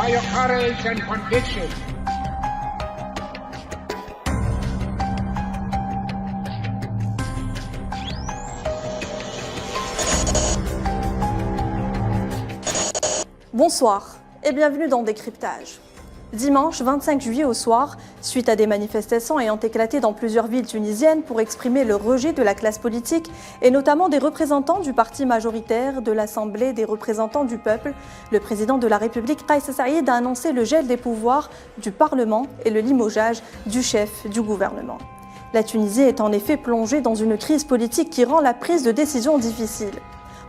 by your courage and conviction. Bonsoir et bienvenue dans Décryptage. Dimanche 25 juillet au soir, suite à des manifestations ayant éclaté dans plusieurs villes tunisiennes pour exprimer le rejet de la classe politique et notamment des représentants du parti majoritaire de l'Assemblée des représentants du peuple, le président de la République, Kais Saïed, a annoncé le gel des pouvoirs du Parlement et le limogeage du chef du gouvernement. La Tunisie est en effet plongée dans une crise politique qui rend la prise de décision difficile.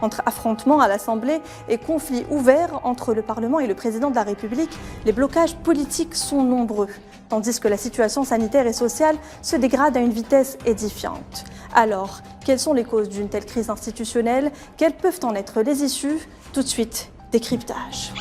Entre affrontements à l'Assemblée et conflits ouverts entre le Parlement et le président de la République, les blocages politiques sont nombreux, tandis que la situation sanitaire et sociale se dégrade à une vitesse édifiante. Alors, quelles sont les causes d'une telle crise institutionnelle? Quelles peuvent en être les issues? Tout de suite, décryptage.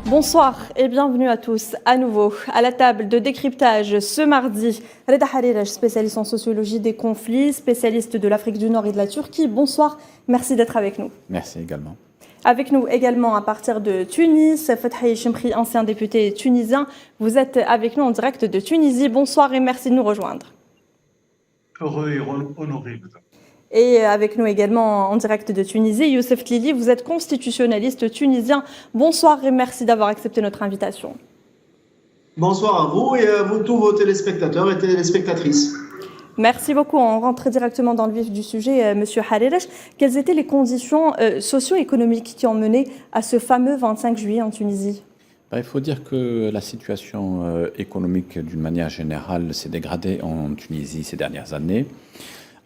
Bonsoir et bienvenue à tous à nouveau à la table de décryptage ce mardi. Reda Hariraj, spécialiste en sociologie des conflits, spécialiste de l'Afrique du Nord et de la Turquie. Bonsoir, merci d'être avec nous. Merci également. Avec nous également à partir de Tunis, Fethi Chemri, ancien député tunisien. Vous êtes avec nous en direct de Tunisie. Bonsoir et merci de nous rejoindre. Heureux et honoré. Et avec nous également en direct de Tunisie, Youssef Tlili, vous êtes constitutionnaliste tunisien. Bonsoir et merci d'avoir accepté notre invitation. Bonsoir à vous et à vous tous vos téléspectateurs et téléspectatrices. Merci beaucoup. On rentre directement dans le vif du sujet, Monsieur Hariraj. Quelles étaient les conditions socio-économiques qui ont mené à ce fameux 25 juillet en Tunisie ? Il faut dire que la situation économique d'une manière générale s'est dégradée en Tunisie ces dernières années,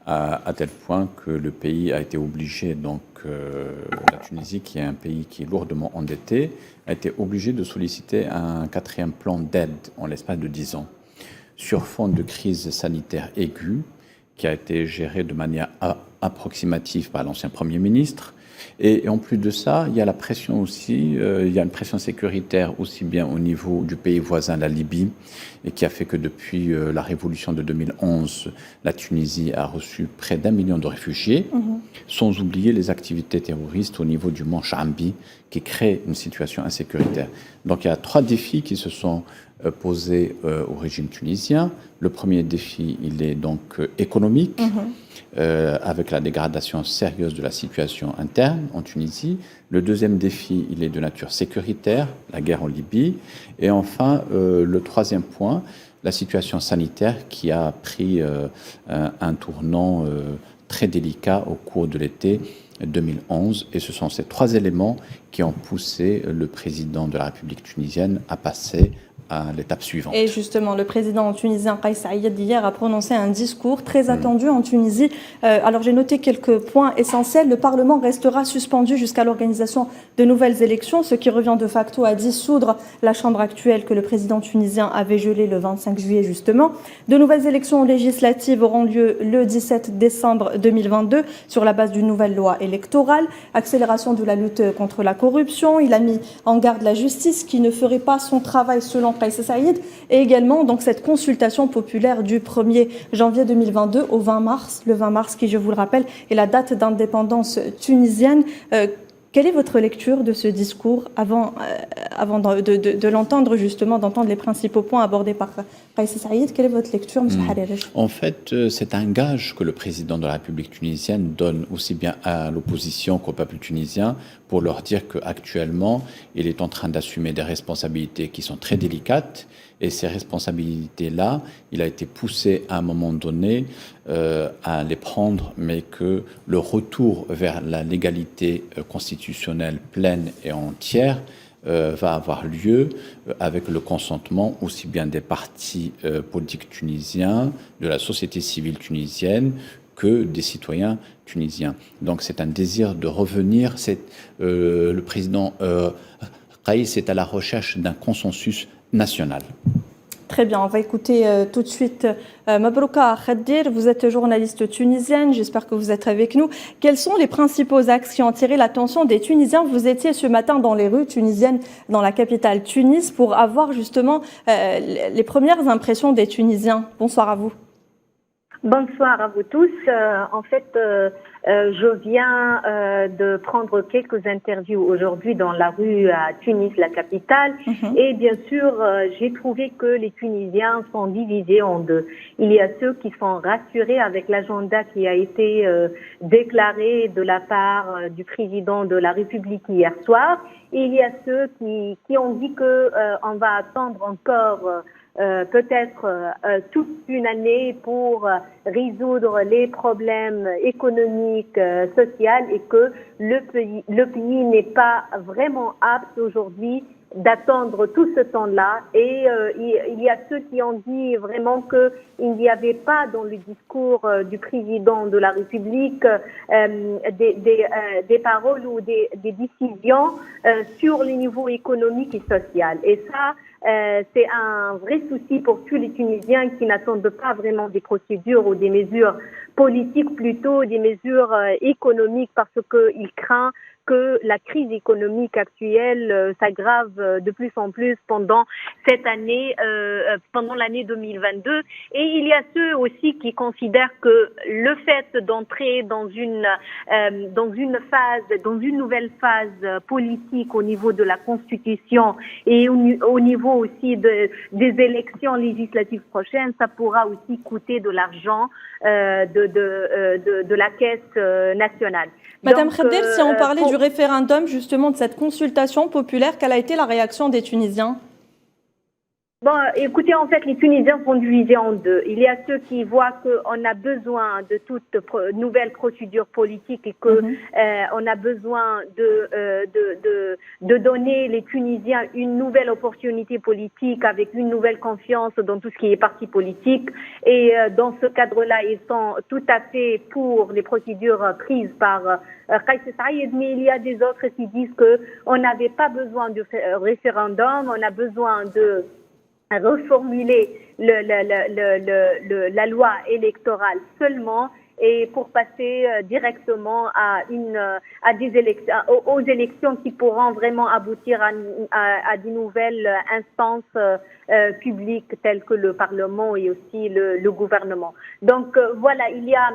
à tel point que le pays a été obligé, la Tunisie, qui est un pays qui est lourdement endetté, a été obligé de solliciter un quatrième plan d'aide en l'espace de 10 ans, sur fond de crise sanitaire aiguë, qui a été gérée de manière approximative par l'ancien Premier ministre. Et en plus de ça, il y a la pression aussi, il y a une pression sécuritaire aussi bien au niveau du pays voisin, la Libye, et qui a fait que depuis la révolution de 2011, la Tunisie a reçu près d'1 million de réfugiés, sans oublier les activités terroristes au niveau du Mont Chaambi, qui créent une situation insécuritaire. Donc il y a 3 défis qui se sont posés au régime tunisien. Le premier défi, il est donc économique, avec la dégradation sérieuse de la situation interne en Tunisie. Le deuxième défi, il est de nature sécuritaire, la guerre en Libye. Et enfin, le troisième point, la situation sanitaire qui a pris un tournant très délicat au cours de l'été 2011. Et ce sont ces 3 éléments qui ont poussé le président de la République tunisienne à passer à l'étape suivante. Et justement, le président tunisien Kais Saïed hier a prononcé un discours très attendu en Tunisie. Alors j'ai noté quelques points essentiels. Le Parlement restera suspendu jusqu'à l'organisation de nouvelles élections, ce qui revient de facto à dissoudre la Chambre actuelle que le président tunisien avait gelée le 25 juillet justement. De nouvelles élections législatives auront lieu le 17 décembre 2022 sur la base d'une nouvelle loi électorale. Accélération de la lutte contre la corruption. Il a mis en garde la justice qui ne ferait pas son travail selon Kais Saïed, et également donc cette consultation populaire du 1er janvier 2022 au 20 mars, le 20 mars qui, je vous le rappelle, est la date d'indépendance tunisienne. Quelle est votre lecture de ce discours avant de l'entendre justement, d'entendre les principaux points abordés par Kais Saïed? Quelle est votre lecture, M. Hariraj? En fait, c'est un gage que le président de la République tunisienne donne aussi bien à l'opposition qu'au peuple tunisien pour leur dire qu'actuellement, il est en train d'assumer des responsabilités qui sont très délicates. Et ces responsabilités-là, il a été poussé à un moment donné à les prendre, mais que le retour vers la légalité constitutionnelle pleine et entière va avoir lieu avec le consentement aussi bien des partis politiques tunisiens, de la société civile tunisienne, que des citoyens tunisiens. Donc c'est un désir de revenir. Le président Kais est à la recherche d'un consensus national. Très bien, on va écouter tout de suite Mabrouka Khadir. Vous êtes journaliste tunisienne, j'espère que vous êtes avec nous. Quels sont les principaux axes qui ont attiré l'attention des Tunisiens? Vous étiez ce matin dans les rues tunisiennes, dans la capitale Tunis, pour avoir justement les premières impressions des Tunisiens. Bonsoir à vous. Bonsoir à vous tous. En fait, Je viens de prendre quelques interviews aujourd'hui dans la rue à Tunis, la capitale, et bien sûr, j'ai trouvé que les Tunisiens sont divisés en deux. Il y a ceux qui sont rassurés avec l'agenda qui a été déclaré de la part du président de la République hier soir, et il y a ceux qui ont dit que on va attendre encore peut-être toute une année pour résoudre les problèmes économiques, sociaux, et que le pays n'est pas vraiment apte aujourd'hui d'attendre tout ce temps-là. Et il y a ceux qui ont dit vraiment qu'il n'y avait pas dans le discours du président de la République des paroles ou des décisions sur les niveaux économiques et social. Et ça, c'est un vrai souci pour tous les Tunisiens qui n'attendent pas vraiment des procédures ou des mesures politiques, plutôt des mesures économiques, parce qu'ils craignent que la crise économique actuelle s'aggrave de plus en plus pendant cette année, pendant l'année 2022. Et il y a ceux aussi qui considèrent que le fait d'entrer dans une nouvelle phase politique au niveau de la Constitution et au niveau aussi des élections législatives prochaines, ça pourra aussi coûter de l'argent de la caisse nationale. Madame Khader, si on parlait du référendum, justement, de cette consultation populaire, quelle a été la réaction des Tunisiens ? Bon, écoutez, en fait, les Tunisiens sont divisés en deux. Il y a ceux qui voient qu'on a besoin de toute nouvelle procédure politique et que on a besoin de donner les Tunisiens une nouvelle opportunité politique avec une nouvelle confiance dans tout ce qui est parti politique. Et dans ce cadre-là, ils sont tout à fait pour les procédures prises par Kais Saïed, mais il y a des autres qui disent que on n'avait pas besoin de référendum, on a besoin de reformuler la loi électorale seulement, et pour passer directement aux élections qui pourront vraiment aboutir à des nouvelles instances publiques telles que le Parlement et aussi le gouvernement. Donc voilà, il y a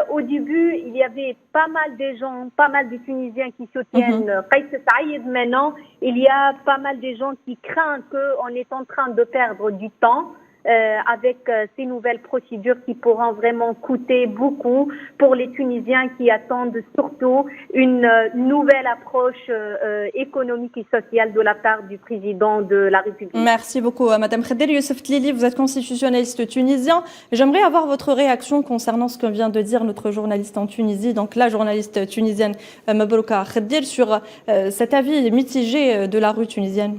au début, il y avait pas mal de gens, pas mal de Tunisiens qui soutiennent Kais Saïed. Maintenant, il y a pas mal de gens qui craignent qu'on est en train de perdre du temps avec ces nouvelles procédures qui pourront vraiment coûter beaucoup pour les Tunisiens qui attendent surtout une nouvelle approche économique et sociale de la part du président de la République. Merci beaucoup, Madame Khader. Youssef Tlili, vous êtes constitutionnaliste tunisien. J'aimerais avoir votre réaction concernant ce que vient de dire notre journaliste en Tunisie, donc la journaliste tunisienne Mabrouka Khader, sur cet avis mitigé de la rue tunisienne.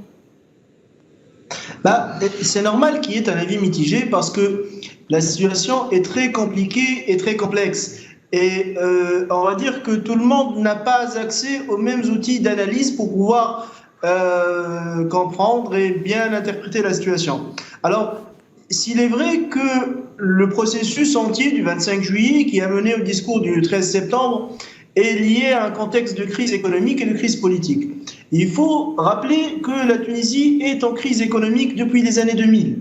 C'est normal qu'il y ait un avis mitigé parce que la situation est très compliquée et très complexe. Et on va dire que tout le monde n'a pas accès aux mêmes outils d'analyse pour pouvoir comprendre et bien interpréter la situation. Alors, s'il est vrai que le processus entier du 25 juillet qui a mené au discours du 13 septembre est lié à un contexte de crise économique et de crise politique. Il faut rappeler que la Tunisie est en crise économique depuis les années 2000.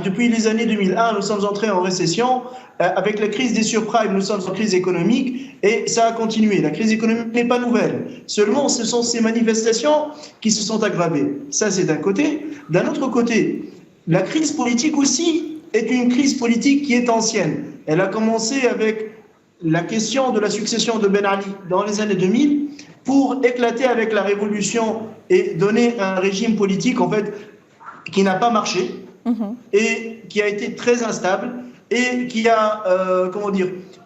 Depuis les années 2001, nous sommes entrés en récession. Avec la crise des subprimes, nous sommes en crise économique et ça a continué. La crise économique n'est pas nouvelle. Seulement, ce sont ces manifestations qui se sont aggravées. Ça, c'est d'un côté. D'un autre côté, la crise politique aussi est une crise politique qui est ancienne. Elle a commencé avec la question de la succession de Ben Ali dans les années 2000 pour éclater avec la révolution et donner un régime politique en fait qui n'a pas marché et qui a été très instable et qui a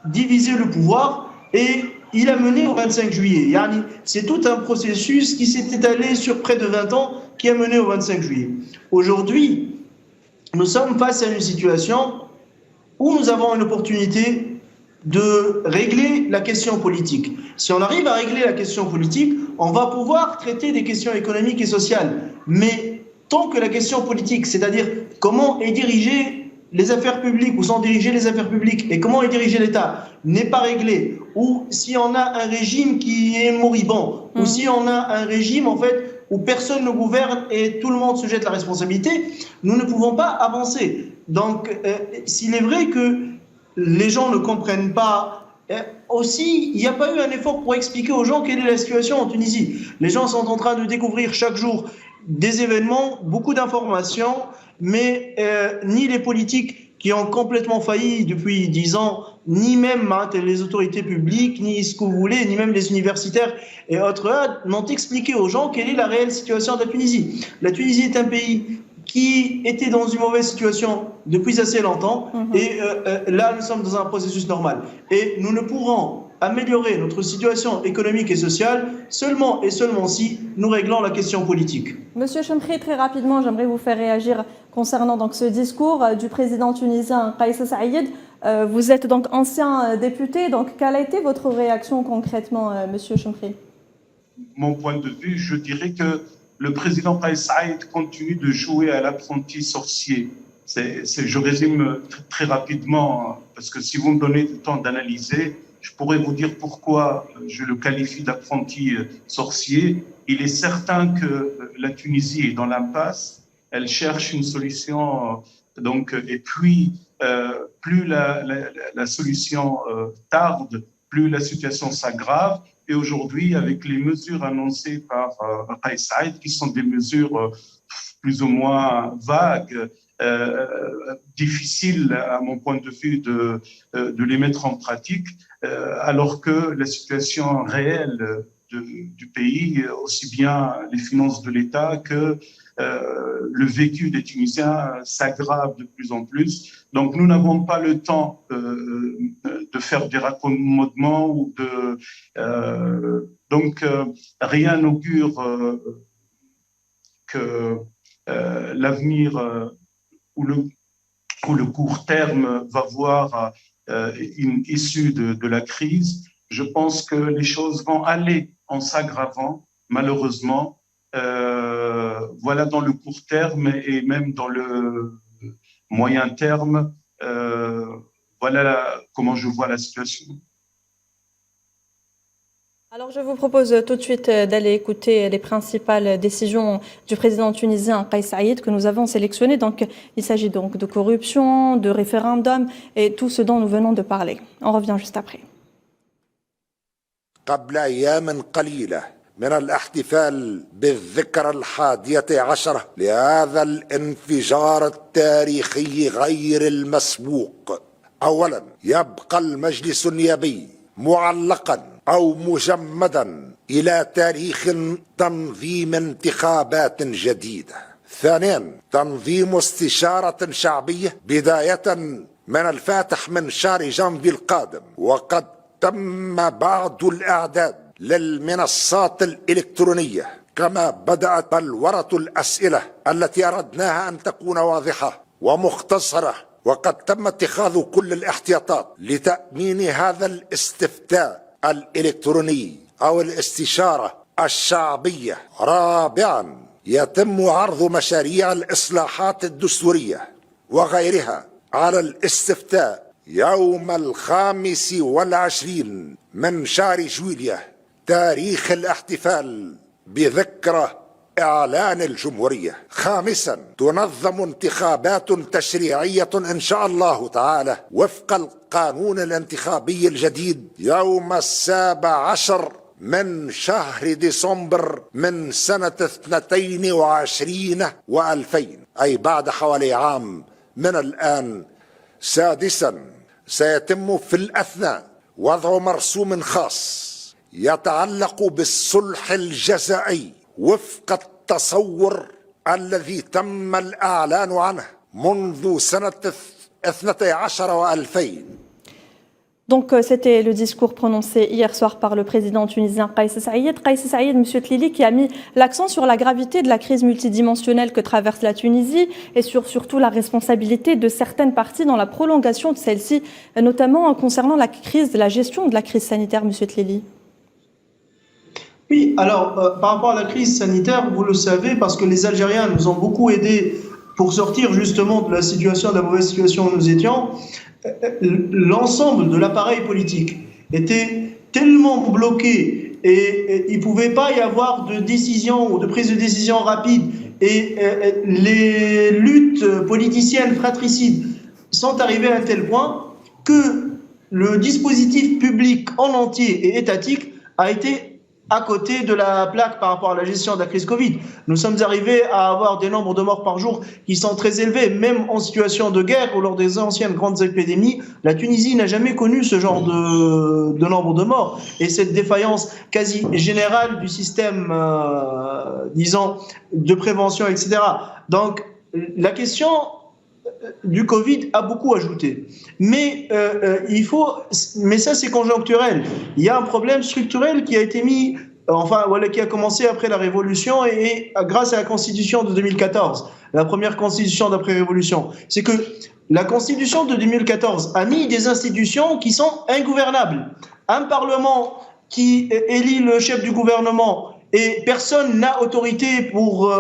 divisé le pouvoir, et il a mené au 25 juillet. C'est tout un processus qui s'est étalé sur près de 20 ans qui a mené au 25 juillet. Aujourd'hui, nous sommes face à une situation où nous avons une opportunité de régler la question politique. Si on arrive à régler la question politique, on va pouvoir traiter des questions économiques et sociales. Mais tant que la question politique, c'est-à-dire comment est dirigée les affaires publiques, où sont dirigées les affaires publiques et comment est dirigé l'État, n'est pas réglée, ou si on a un régime qui est moribond, ou si on a un régime en fait où personne ne gouverne et tout le monde se jette la responsabilité, nous ne pouvons pas avancer. Donc, s'il est vrai que les gens ne comprennent pas aussi, il n'y a pas eu un effort pour expliquer aux gens quelle est la situation en Tunisie. Les gens sont en train de découvrir chaque jour des événements, beaucoup d'informations, mais ni les politiques qui ont complètement failli depuis 10 ans, ni même les autorités publiques, ni ce que vous voulez, ni même les universitaires et autres n'ont expliqué aux gens quelle est la réelle situation de la Tunisie. La Tunisie est un pays qui était dans une mauvaise situation depuis assez longtemps, et là nous sommes dans un processus normal. Et nous ne pourrons améliorer notre situation économique et sociale seulement et seulement si nous réglons la question politique. Monsieur Chemkri, très rapidement, j'aimerais vous faire réagir concernant donc ce discours du président tunisien Kais Saïed. Vous êtes donc ancien député, donc quelle a été votre réaction concrètement, monsieur Chemkri? Mon point de vue, je dirais que le président Kais Saïed continue de jouer à l'apprenti sorcier. Je résume très rapidement, parce que si vous me donnez le temps d'analyser, je pourrais vous dire pourquoi je le qualifie d'apprenti sorcier. Il est certain que la Tunisie est dans l'impasse. Elle cherche une solution, et puis plus la solution tarde, plus la situation s'aggrave. Et aujourd'hui, avec les mesures annoncées par Kais Saïed, qui sont des mesures plus ou moins vagues, difficiles à mon point de vue de les mettre en pratique, alors que la situation réelle du pays, aussi bien les finances de l'État que le vécu des Tunisiens s'aggrave de plus en plus. Donc nous n'avons pas le temps de faire des raccommodements ou rien n'augure que l'avenir ou le court terme va voir une issue de la crise. Je pense que les choses vont aller en s'aggravant, malheureusement. Voilà, dans le court terme et même dans le moyen terme, voilà comment je vois la situation. Alors je vous propose tout de suite d'aller écouter les principales décisions du président tunisien Kais Saïed que nous avons sélectionnées. Donc il s'agit donc de corruption, de référendum et tout ce dont nous venons de parler. On revient juste après. قبل أيام قليلة من الاحتفال بالذكرى 11 لهذا الانفجار التاريخي غير المسبوق. أولا يبقى المجلس النيابي معلقا أو مجمدا إلى تاريخ تنظيم انتخابات جديدة. ثانيا تنظيم استشارة شعبية بداية من الفاتح من شهر جانفي القادم، وقد تم بعض الإعداد للمنصات الإلكترونية، كما بدأت بلورة الأسئلة التي أردناها أن تكون واضحة ومختصرة، وقد تم اتخاذ كل الاحتياطات لتأمين هذا الاستفتاء الإلكتروني أو الاستشارة الشعبية. رابعا يتم عرض مشاريع الإصلاحات الدستورية وغيرها على الاستفتاء يوم 25 من شهر جويلية، تاريخ الاحتفال بذكرى إعلان الجمهورية. خامسا تنظم انتخابات تشريعية إن شاء الله تعالى وفق القانون الانتخابي الجديد يوم 17 من شهر ديسمبر من سنة 22 و2000، أي بعد حوالي عام من الآن. سادسا سيتم في الأثناء وضع مرسوم خاص يتعلق بالصلح الجزائي وفق التصور الذي تم الإعلان عنه منذ سنة 12 و2000. Donc c'était le discours prononcé hier soir par le président tunisien Kais Saïed. Kais Saïed, M. Tlili, qui a mis l'accent sur la gravité de la crise multidimensionnelle que traverse la Tunisie et sur surtout la responsabilité de certaines parties dans la prolongation de celle-ci, notamment concernant la gestion de la crise sanitaire, M. Tlili. Oui, alors par rapport à la crise sanitaire, vous le savez, parce que les Algériens nous ont beaucoup aidés pour sortir justement de la mauvaise situation où nous étions. L'ensemble de l'appareil politique était tellement bloqué et il ne pouvait pas y avoir de décision ou de prise de décision rapide. Et les luttes politiciennes fratricides sont arrivées à un tel point que le dispositif public en entier et étatique a été à côté de la plaque par rapport à la gestion de la crise Covid. Nous sommes arrivés à avoir des nombres de morts par jour qui sont très élevés, même en situation de guerre ou lors des anciennes grandes épidémies. La Tunisie n'a jamais connu ce genre de nombre de morts. Et cette défaillance quasi générale du système, disons, de prévention, etc. Donc, la question du Covid a beaucoup ajouté. Mais mais ça c'est conjoncturel. Il y a un problème structurel qui a été mis, qui a commencé après la Révolution et grâce à la Constitution de 2014, la première Constitution d'après-Révolution. C'est que la Constitution de 2014 a mis des institutions qui sont ingouvernables. Un Parlement qui élit le chef du gouvernement. Et personne n'a autorité pour,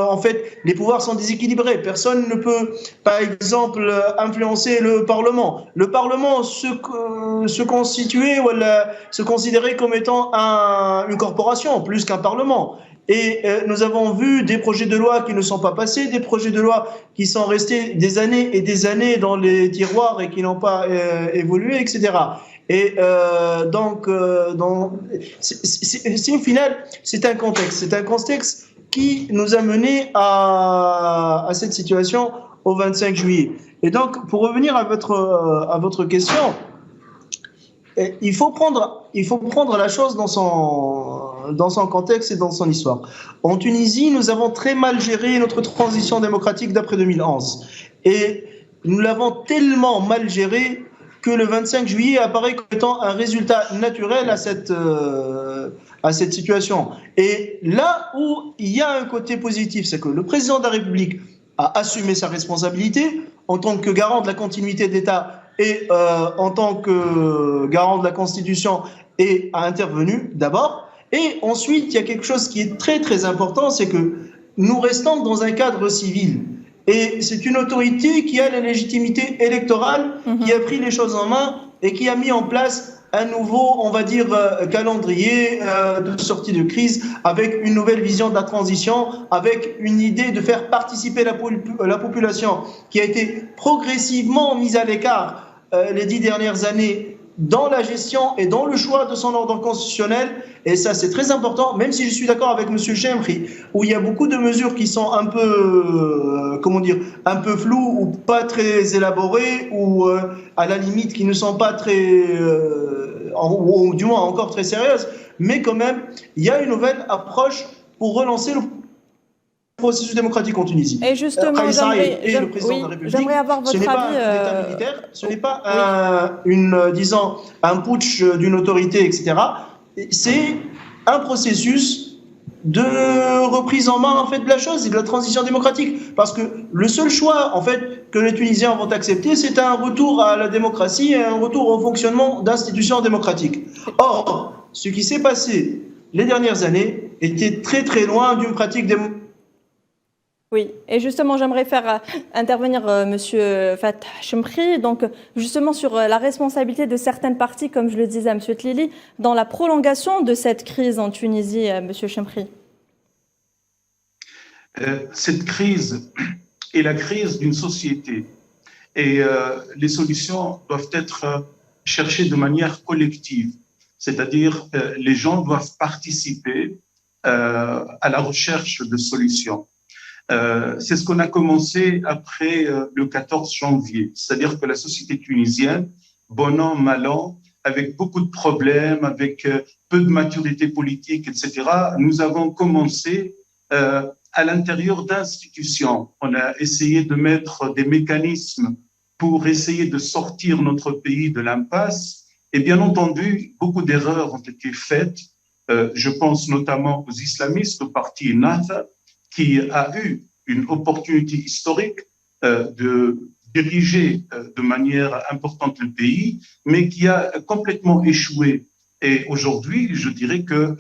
les pouvoirs sont déséquilibrés. Personne ne peut, par exemple, influencer le Parlement. Le Parlement se constituait ou se considérait comme étant une corporation plus qu'un Parlement. Et nous avons vu des projets de loi qui ne sont pas passés, des projets de loi qui sont restés des années et des années dans les tiroirs et qui n'ont pas évolué, etc. Et au final, c'est un contexte qui nous a mené à cette situation au 25 juillet. Et donc, pour revenir à votre question, il faut prendre la chose dans son contexte et dans son histoire. En Tunisie, nous avons très mal géré notre transition démocratique d'après 2011. Et nous l'avons tellement mal géré que le 25 juillet apparaît comme étant un résultat naturel à cette situation. Et là où il y a un côté positif, c'est que le président de la République a assumé sa responsabilité en tant que garant de la continuité de l'État et en tant que garant de la Constitution et a intervenu d'abord. Et ensuite, il y a quelque chose qui est très très important, c'est que nous restons dans un cadre civil. Et c'est une autorité qui a la légitimité électorale, qui a pris les choses en main et qui a mis en place un nouveau, on va dire, calendrier de sortie de crise avec une nouvelle vision de la transition, avec une idée de faire participer la population qui a été progressivement mise à l'écart les 10 dernières années dans la gestion et dans le choix de son ordre constitutionnel. Et ça, c'est très important, même si je suis d'accord avec M. Chemri, où il y a beaucoup de mesures qui sont un peu, un peu floues ou pas très élaborées, ou à la limite qui ne sont pas très, ou du moins encore très sérieuses. Mais quand même, il y a une nouvelle approche pour relancer le processus démocratique en Tunisie. Et justement, j'aimerais avoir votre avis. Ce n'est pas un État militaire, ce n'est pas un putsch d'une autorité, etc. C'est un processus de reprise en main de la chose et de la transition démocratique. Parce que le seul choix que les Tunisiens vont accepter, c'est un retour à la démocratie et un retour au fonctionnement d'institutions démocratiques. Or, ce qui s'est passé les dernières années était très très loin d'une pratique démocratique. Oui, et justement, j'aimerais faire intervenir Monsieur Fattah Chemri, donc justement sur la responsabilité de certaines parties, comme je le disais à Monsieur Tlili, dans la prolongation de cette crise en Tunisie, Monsieur Chemri. Cette crise est la crise d'une société et les solutions doivent être cherchées de manière collective, c'est-à-dire les gens doivent participer à la recherche de solutions. C'est ce qu'on a commencé après le 14 janvier, c'est-à-dire que la société tunisienne, bon an, mal an, avec beaucoup de problèmes, avec peu de maturité politique, etc., nous avons commencé à l'intérieur d'institutions. On a essayé de mettre des mécanismes pour essayer de sortir notre pays de l'impasse. Et bien entendu, beaucoup d'erreurs ont été faites. Je pense notamment aux islamistes, au parti Nahdha, qui a eu une opportunité historique de diriger de manière importante le pays, mais qui a complètement échoué. Et aujourd'hui, je dirais que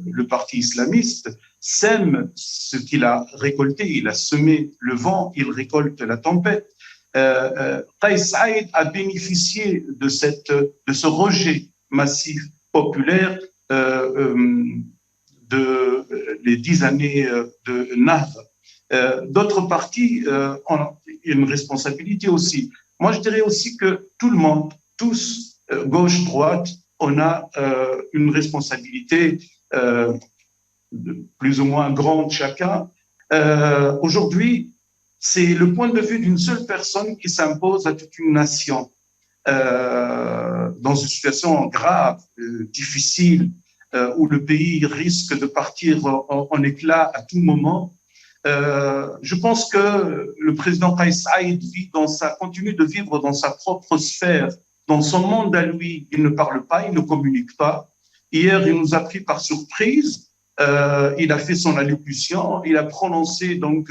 le parti islamiste sème ce qu'il a récolté. Il a semé le vent, il récolte la tempête. Kais Saïed a bénéficié de ce rejet massif populaire de les 10 années de Nahdha. D'autres partis ont une responsabilité aussi. Moi, je dirais aussi que tout le monde, tous, gauche-droite, on a une responsabilité plus ou moins grande chacun. Aujourd'hui, c'est le point de vue d'une seule personne qui s'impose à toute une nation dans une situation grave, difficile, où le pays risque de partir en éclats à tout moment. Je pense que le président Kais Saïed continue de vivre dans sa propre sphère, dans son monde à lui. Il ne parle pas, il ne communique pas. Hier, il nous a pris par surprise. Il a fait son allocution, il a prononcé, donc,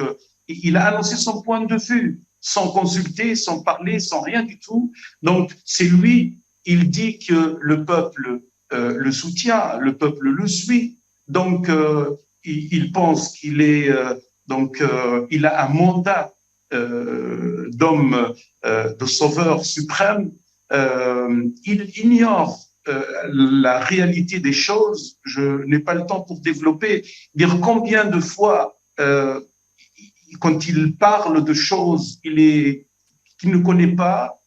il a annoncé son point de vue, sans consulter, sans parler, sans rien du tout. Donc, c'est lui, il dit que le peuple le soutient, le peuple le suit. Donc, il pense qu'il est, il a un mandat d'homme, de sauveur suprême. Il ignore la réalité des choses. Je n'ai pas le temps pour développer, dire combien de fois, quand il parle de choses qu'il ne connaît pas,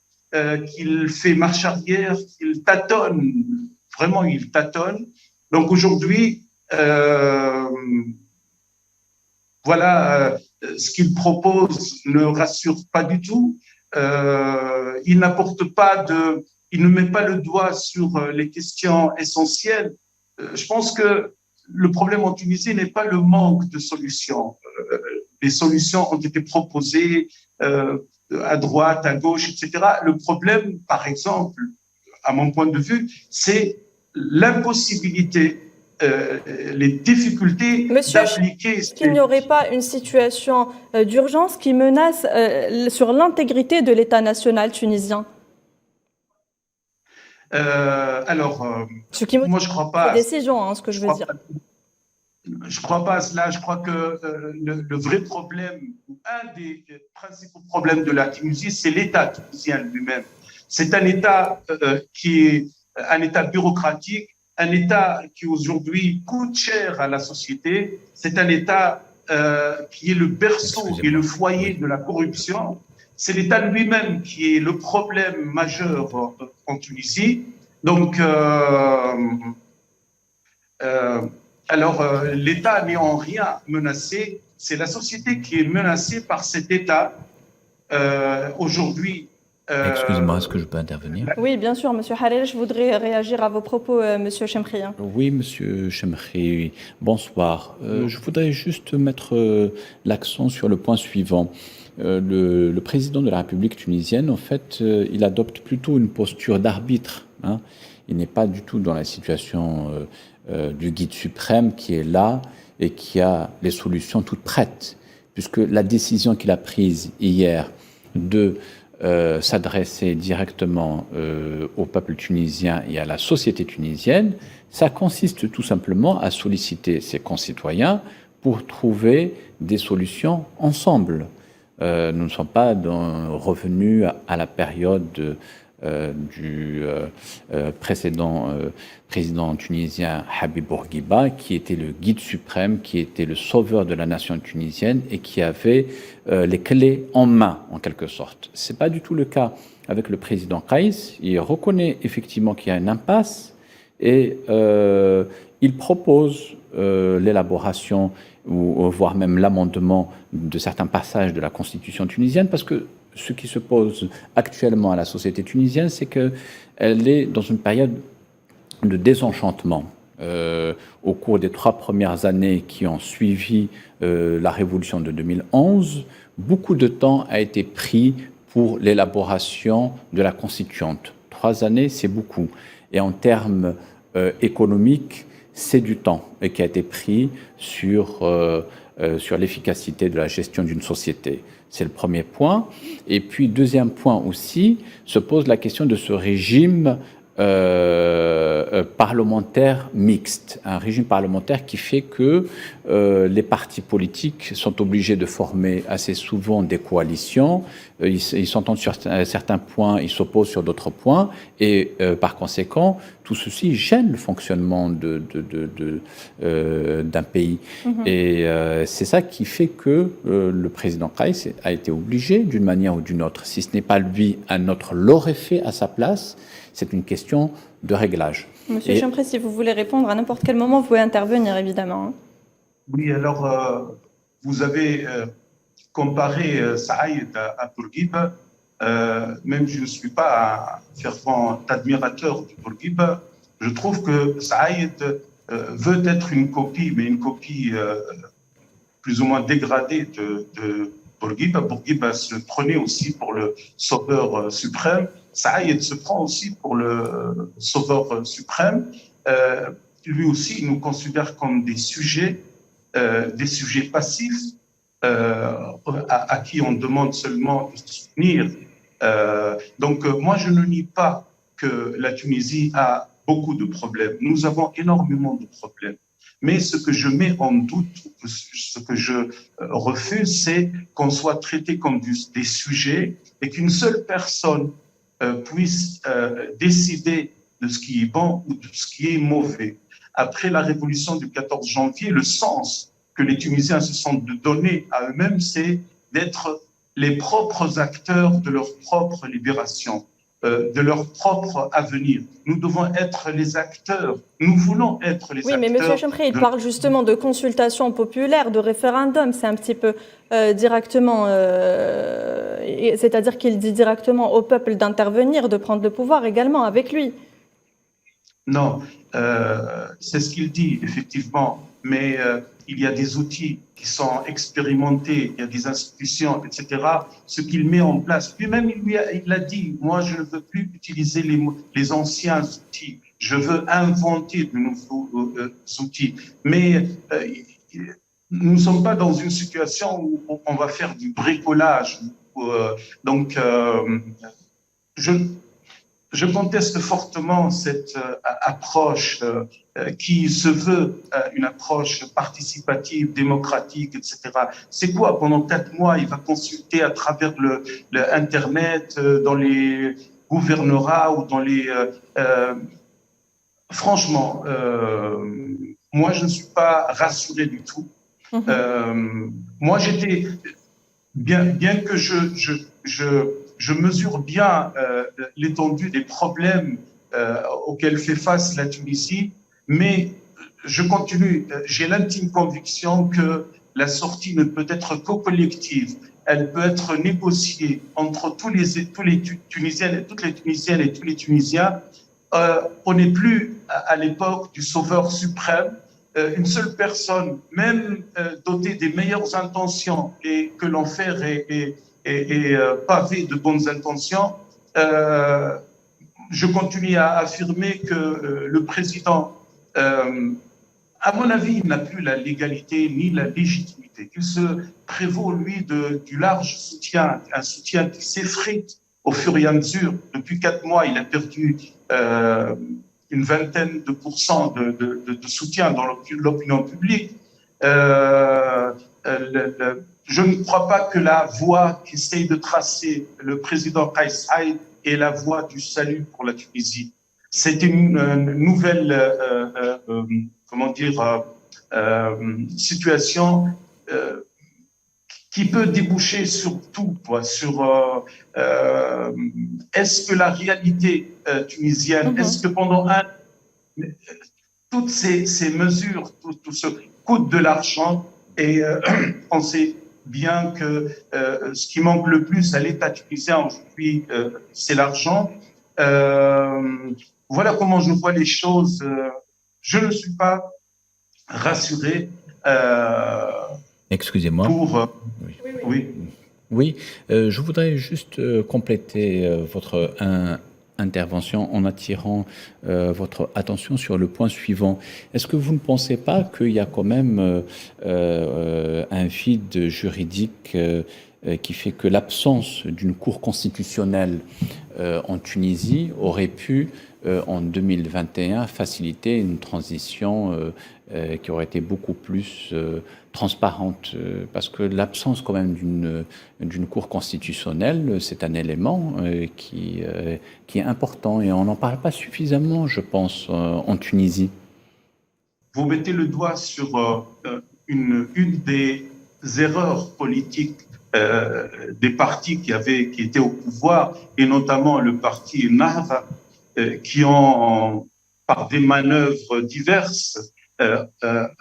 qu'il fait marche arrière, qu'il tâtonne, vraiment il tâtonne. Donc aujourd'hui, voilà, ce qu'il propose ne rassure pas du tout. Il n'apporte pas il ne met pas le doigt sur les questions essentielles. Je pense que le problème en Tunisie n'est pas le manque de solutions. Les solutions ont été proposées à droite, à gauche, etc. Le problème, par exemple, à mon point de vue, c'est l'impossibilité, les difficultés d'appliquer. Est-ce qu'il n'y aurait pas une situation d'urgence qui menace sur l'intégrité de l'État national tunisien? Moi, je crois pas. Décision, ce que je veux dire. Je crois pas à cela. Je crois que le vrai problème, ou un des principaux problèmes de la Tunisie, c'est l'État tunisien lui-même. C'est un État qui est un État bureaucratique, un État qui aujourd'hui coûte cher à la société. C'est un État qui est le berceau, qui est le foyer de la corruption. C'est l'État lui-même qui est le problème majeur en Tunisie. Donc, l'État n'est en rien menacé. C'est la société qui est menacée par cet État. Aujourd'hui, excusez-moi, est-ce que je peux intervenir? Oui, bien sûr, Monsieur Harel, je voudrais réagir à vos propos, Monsieur Chemri. Oui, Monsieur Chemri, bonsoir. Je voudrais juste mettre l'accent sur le point suivant. Le président de la République tunisienne, en fait, il adopte plutôt une posture d'arbitre. Hein. Il n'est pas du tout dans la situation du guide suprême qui est là et qui a les solutions toutes prêtes, puisque la décision qu'il a prise hier de s'adresser directement au peuple tunisien et à la société tunisienne, ça consiste tout simplement à solliciter ses concitoyens pour trouver des solutions ensemble. Nous ne sommes pas revenus à la période du précédent président tunisien Habib Bourguiba, qui était le guide suprême, qui était le sauveur de la nation tunisienne et qui avait les clés en main, en quelque sorte. Ce n'est pas du tout le cas avec le président Kais. Il reconnaît effectivement qu'il y a une impasse et il propose l'élaboration ou voire même l'amendement de certains passages de la constitution tunisienne, parce que ce qui se pose actuellement à la société tunisienne, c'est qu'elle est dans une période de désenchantement. Au cours des 3 premières années qui ont suivi la révolution de 2011, beaucoup de temps a été pris pour l'élaboration de la constituante. 3 années, c'est beaucoup. Et en termes économiques, c'est du temps qui a été pris sur l'efficacité de la gestion d'une société. C'est le premier point. Et puis, deuxième point aussi, se pose la question de ce régime parlementaire mixte, un régime parlementaire qui fait que les partis politiques sont obligés de former assez souvent des coalitions, ils s'entendent sur certains points, ils s'opposent sur d'autres points, et par conséquent, tout ceci gêne le fonctionnement d'un pays. Et c'est ça qui fait que le président Kais a été obligé, d'une manière ou d'une autre, si ce n'est pas lui, un autre l'aurait fait à sa place, c'est une question de réglage. Monsieur Chempré, si vous voulez répondre à n'importe quel moment, vous pouvez intervenir, évidemment. Oui, alors, vous avez comparé Saïd à Bourguiba. Même je ne suis pas un fervent admirateur du Bourguiba. Je trouve que Saïd veut être une copie, mais une copie plus ou moins dégradée de Bourguiba. Bourguiba se prenait aussi pour le sauveur suprême. Saïd se prend aussi pour le sauveur suprême. Lui aussi, il nous considère comme des sujets passifs à qui on demande seulement de soutenir. Donc, moi, je ne nie pas que la Tunisie a beaucoup de problèmes. Nous avons énormément de problèmes. Mais ce que je mets en doute, ce que je refuse, c'est qu'on soit traité comme des sujets et qu'une seule personne puisse décider de ce qui est bon ou de ce qui est mauvais. Après la révolution du 14 janvier, le sens que les Tunisiens se sont donnés à eux-mêmes, c'est d'être les propres acteurs de leur propre libération, de leur propre avenir. Nous devons être les acteurs, nous voulons être les acteurs. Oui, mais M. Chempré, il parle justement de consultation populaire, de référendum, c'est un petit peu directement, c'est-à-dire qu'il dit directement au peuple d'intervenir, de prendre le pouvoir également avec lui. Non, c'est ce qu'il dit, effectivement, mais il y a des outils qui sont expérimentés, il y a des institutions, etc. Ce qu'il met en place, lui-même, il a dit, moi, je ne veux plus utiliser les anciens outils, je veux inventer de nouveaux outils. Mais nous ne sommes pas dans une situation où on va faire du bricolage. Donc, je conteste fortement cette approche qui se veut une approche participative, démocratique, etc. C'est quoi? Pendant 4 mois, il va consulter à travers le Internet, dans les gouvernorats ou dans les... Franchement, moi, je ne suis pas rassuré du tout. Moi, j'étais... Bien que je mesure bien l'étendue des problèmes auxquels fait face la Tunisie, mais je continue. J'ai l'intime conviction que la sortie ne peut être que collective. Elle peut être négociée entre tous les Tunisiennes, toutes les Tunisiennes et tous les Tunisiens. On n'est plus à l'époque du sauveur suprême. Une seule personne, même dotée des meilleures intentions et que l'enfer est pavé de bonnes intentions, je continue à affirmer que le président, à mon avis, il n'a plus la légalité ni la légitimité, qu'il se prévaut, lui, du large soutien, un soutien qui s'effrite au fur et à mesure. Depuis 4 mois, il a perdu une vingtaine de pourcents de soutien dans l'opinion publique. Je ne crois pas que la voie qu'essaye de tracer le président Kais Saied est la voie du salut pour la Tunisie. C'est une nouvelle, situation qui peut déboucher sur tout, sur est-ce que la réalité tunisienne, est-ce que pendant toutes ces mesures, tout ce coûte de l'argent, et on sait bien que ce qui manque le plus à l'État tunisien aujourd'hui, c'est l'argent. Voilà comment je vois les choses. Je ne suis pas rassuré. Excusez-moi. Oui, je voudrais juste compléter votre intervention en attirant votre attention sur le point suivant. Est-ce que vous ne pensez pas qu'il y a quand même un vide juridique qui fait que l'absence d'une cour constitutionnelle en Tunisie aurait pu, en 2021, faciliter une transition qui aurait été beaucoup plus transparente, parce que l'absence quand même d'une cour constitutionnelle, c'est un élément qui est important et on n'en parle pas suffisamment, je pense, en Tunisie. Vous mettez le doigt sur une des erreurs politiques des partis qui étaient au pouvoir, et notamment le parti Nahda, qui ont, par des manœuvres diverses,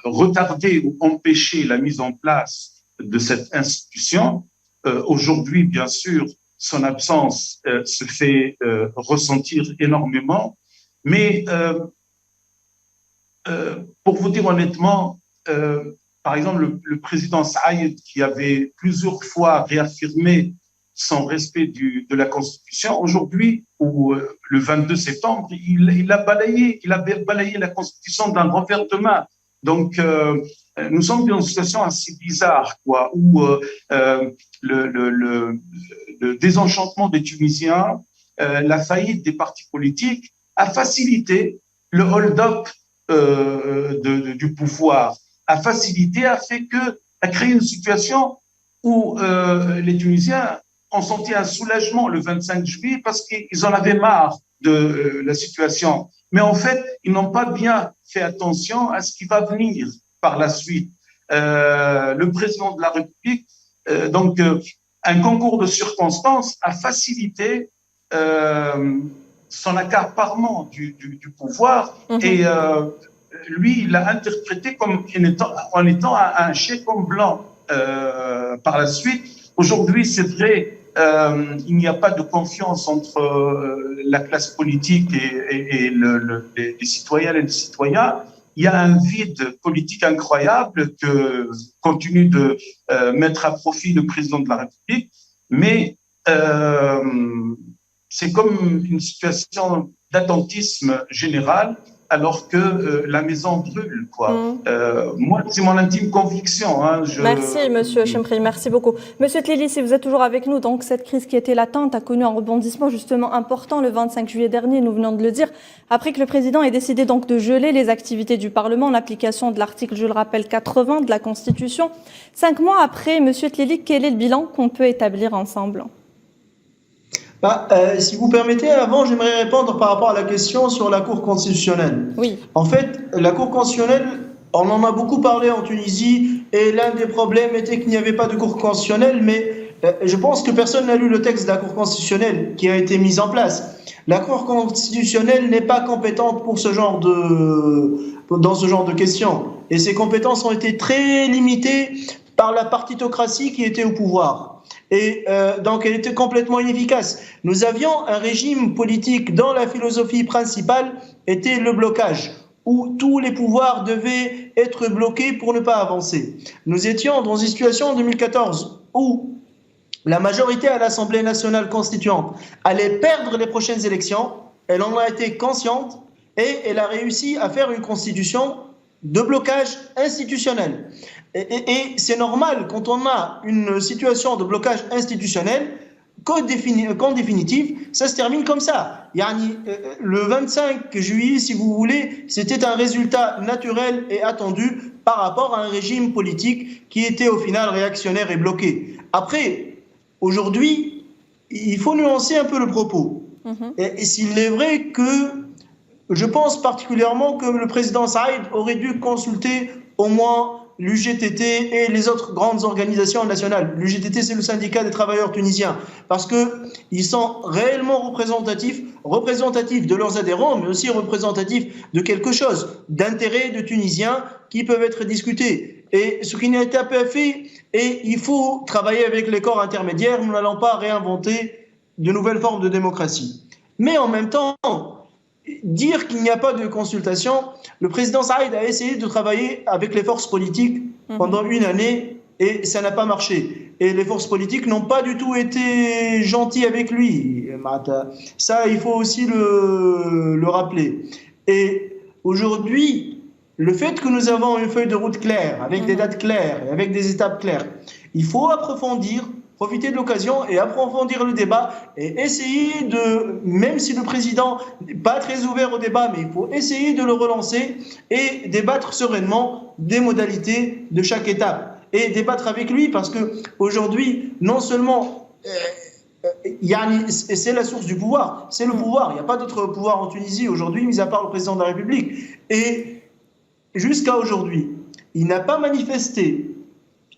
retardé ou empêché la mise en place de cette institution. Aujourd'hui, bien sûr, son absence se fait ressentir énormément, mais pour vous dire honnêtement, par exemple, le président Saïd, qui avait plusieurs fois réaffirmé son respect de la Constitution, aujourd'hui, ou le 22 septembre, il a balayé la Constitution d'un revers de main. Donc, nous sommes dans une situation assez bizarre, quoi, où le désenchantement des Tunisiens, la faillite des partis politiques a facilité le hold-up du pouvoir, a créé une situation où les Tunisiens ont senti un soulagement le 25 juillet parce qu'ils en avaient marre de la situation. Mais en fait, ils n'ont pas bien fait attention à ce qui va venir par la suite. Le président de la République, donc un concours de circonstances a facilité son accaparement du pouvoir et lui, il l'a interprété comme en étant un chèque en blanc par la suite. Aujourd'hui, c'est vrai, il n'y a pas de confiance entre la classe politique et les citoyennes et les citoyens. Il y a un vide politique incroyable que continue de mettre à profit le président de la République, mais c'est comme une situation d'attentisme général alors que la maison brûle, quoi. Moi, c'est mon intime conviction. Hein, Merci, Monsieur Chemri, merci beaucoup. Monsieur Tlili, si vous êtes toujours avec nous, donc cette crise qui était latente a connu un rebondissement justement important le 25 juillet dernier, nous venons de le dire, après que le président ait décidé donc de geler les activités du Parlement en application de l'article, je le rappelle, 80 de la Constitution. 5 mois après, Monsieur Tlili, quel est le bilan qu'on peut établir ensemble ? Si vous permettez, avant, j'aimerais répondre par rapport à la question sur la Cour constitutionnelle. Oui. En fait, la Cour constitutionnelle, on en a beaucoup parlé en Tunisie, et l'un des problèmes était qu'il n'y avait pas de Cour constitutionnelle, mais je pense que personne n'a lu le texte de la Cour constitutionnelle qui a été mise en place. La Cour constitutionnelle n'est pas compétente pour dans ce genre de questions, et ses compétences ont été très limitées par la partitocratie qui était au pouvoir. Et donc, elle était complètement inefficace. Nous avions un régime politique dont la philosophie principale était le blocage, où tous les pouvoirs devaient être bloqués pour ne pas avancer. Nous étions dans une situation en 2014 où la majorité à l'Assemblée nationale constituante allait perdre les prochaines élections. Elle en a été consciente et elle a réussi à faire une constitution de blocage institutionnel. Et c'est normal, quand on a une situation de blocage institutionnel, qu'en définitive, ça se termine comme ça. Le 25 juillet, si vous voulez, c'était un résultat naturel et attendu par rapport à un régime politique qui était au final réactionnaire et bloqué. Après, aujourd'hui, il faut nuancer un peu le propos. Et s'il est vrai que je pense particulièrement que le président Saïd aurait dû consulter au moins l'UGTT et les autres grandes organisations nationales. L'UGTT, c'est le syndicat des travailleurs tunisiens, parce qu'ils sont réellement représentatifs de leurs adhérents, mais aussi représentatifs de quelque chose, d'intérêts de Tunisiens qui peuvent être discutés. Et ce qui n'a été pas fait, et il faut travailler avec les corps intermédiaires, nous n'allons pas réinventer de nouvelles formes de démocratie. Mais en même temps, dire qu'il n'y a pas de consultation, le président Saïd a essayé de travailler avec les forces politiques pendant une année et ça n'a pas marché. Et les forces politiques n'ont pas du tout été gentilles avec lui. Ça, il faut aussi le rappeler. Et aujourd'hui, le fait que nous avons une feuille de route claire, avec des dates claires, avec des étapes claires, il faut approfondir, profiter de l'occasion et approfondir le débat et essayer de, même si le président n'est pas très ouvert au débat, mais il faut essayer de le relancer et débattre sereinement des modalités de chaque étape et débattre avec lui parce que aujourd'hui, non seulement c'est la source du pouvoir, c'est le pouvoir, il n'y a pas d'autre pouvoir en Tunisie aujourd'hui, mis à part le président de la République. Et jusqu'à aujourd'hui, il n'a pas manifesté,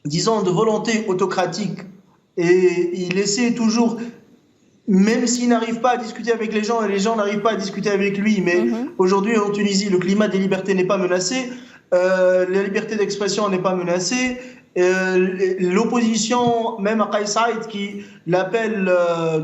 disons, de volonté autocratique. Et il essaie toujours même s'il n'arrive pas à discuter avec les gens et les gens n'arrivent pas à discuter avec lui, mais aujourd'hui en Tunisie, le climat des libertés n'est pas menacé, la liberté d'expression n'est pas menacée, l'opposition, même à Kais Saïed qui l'appelle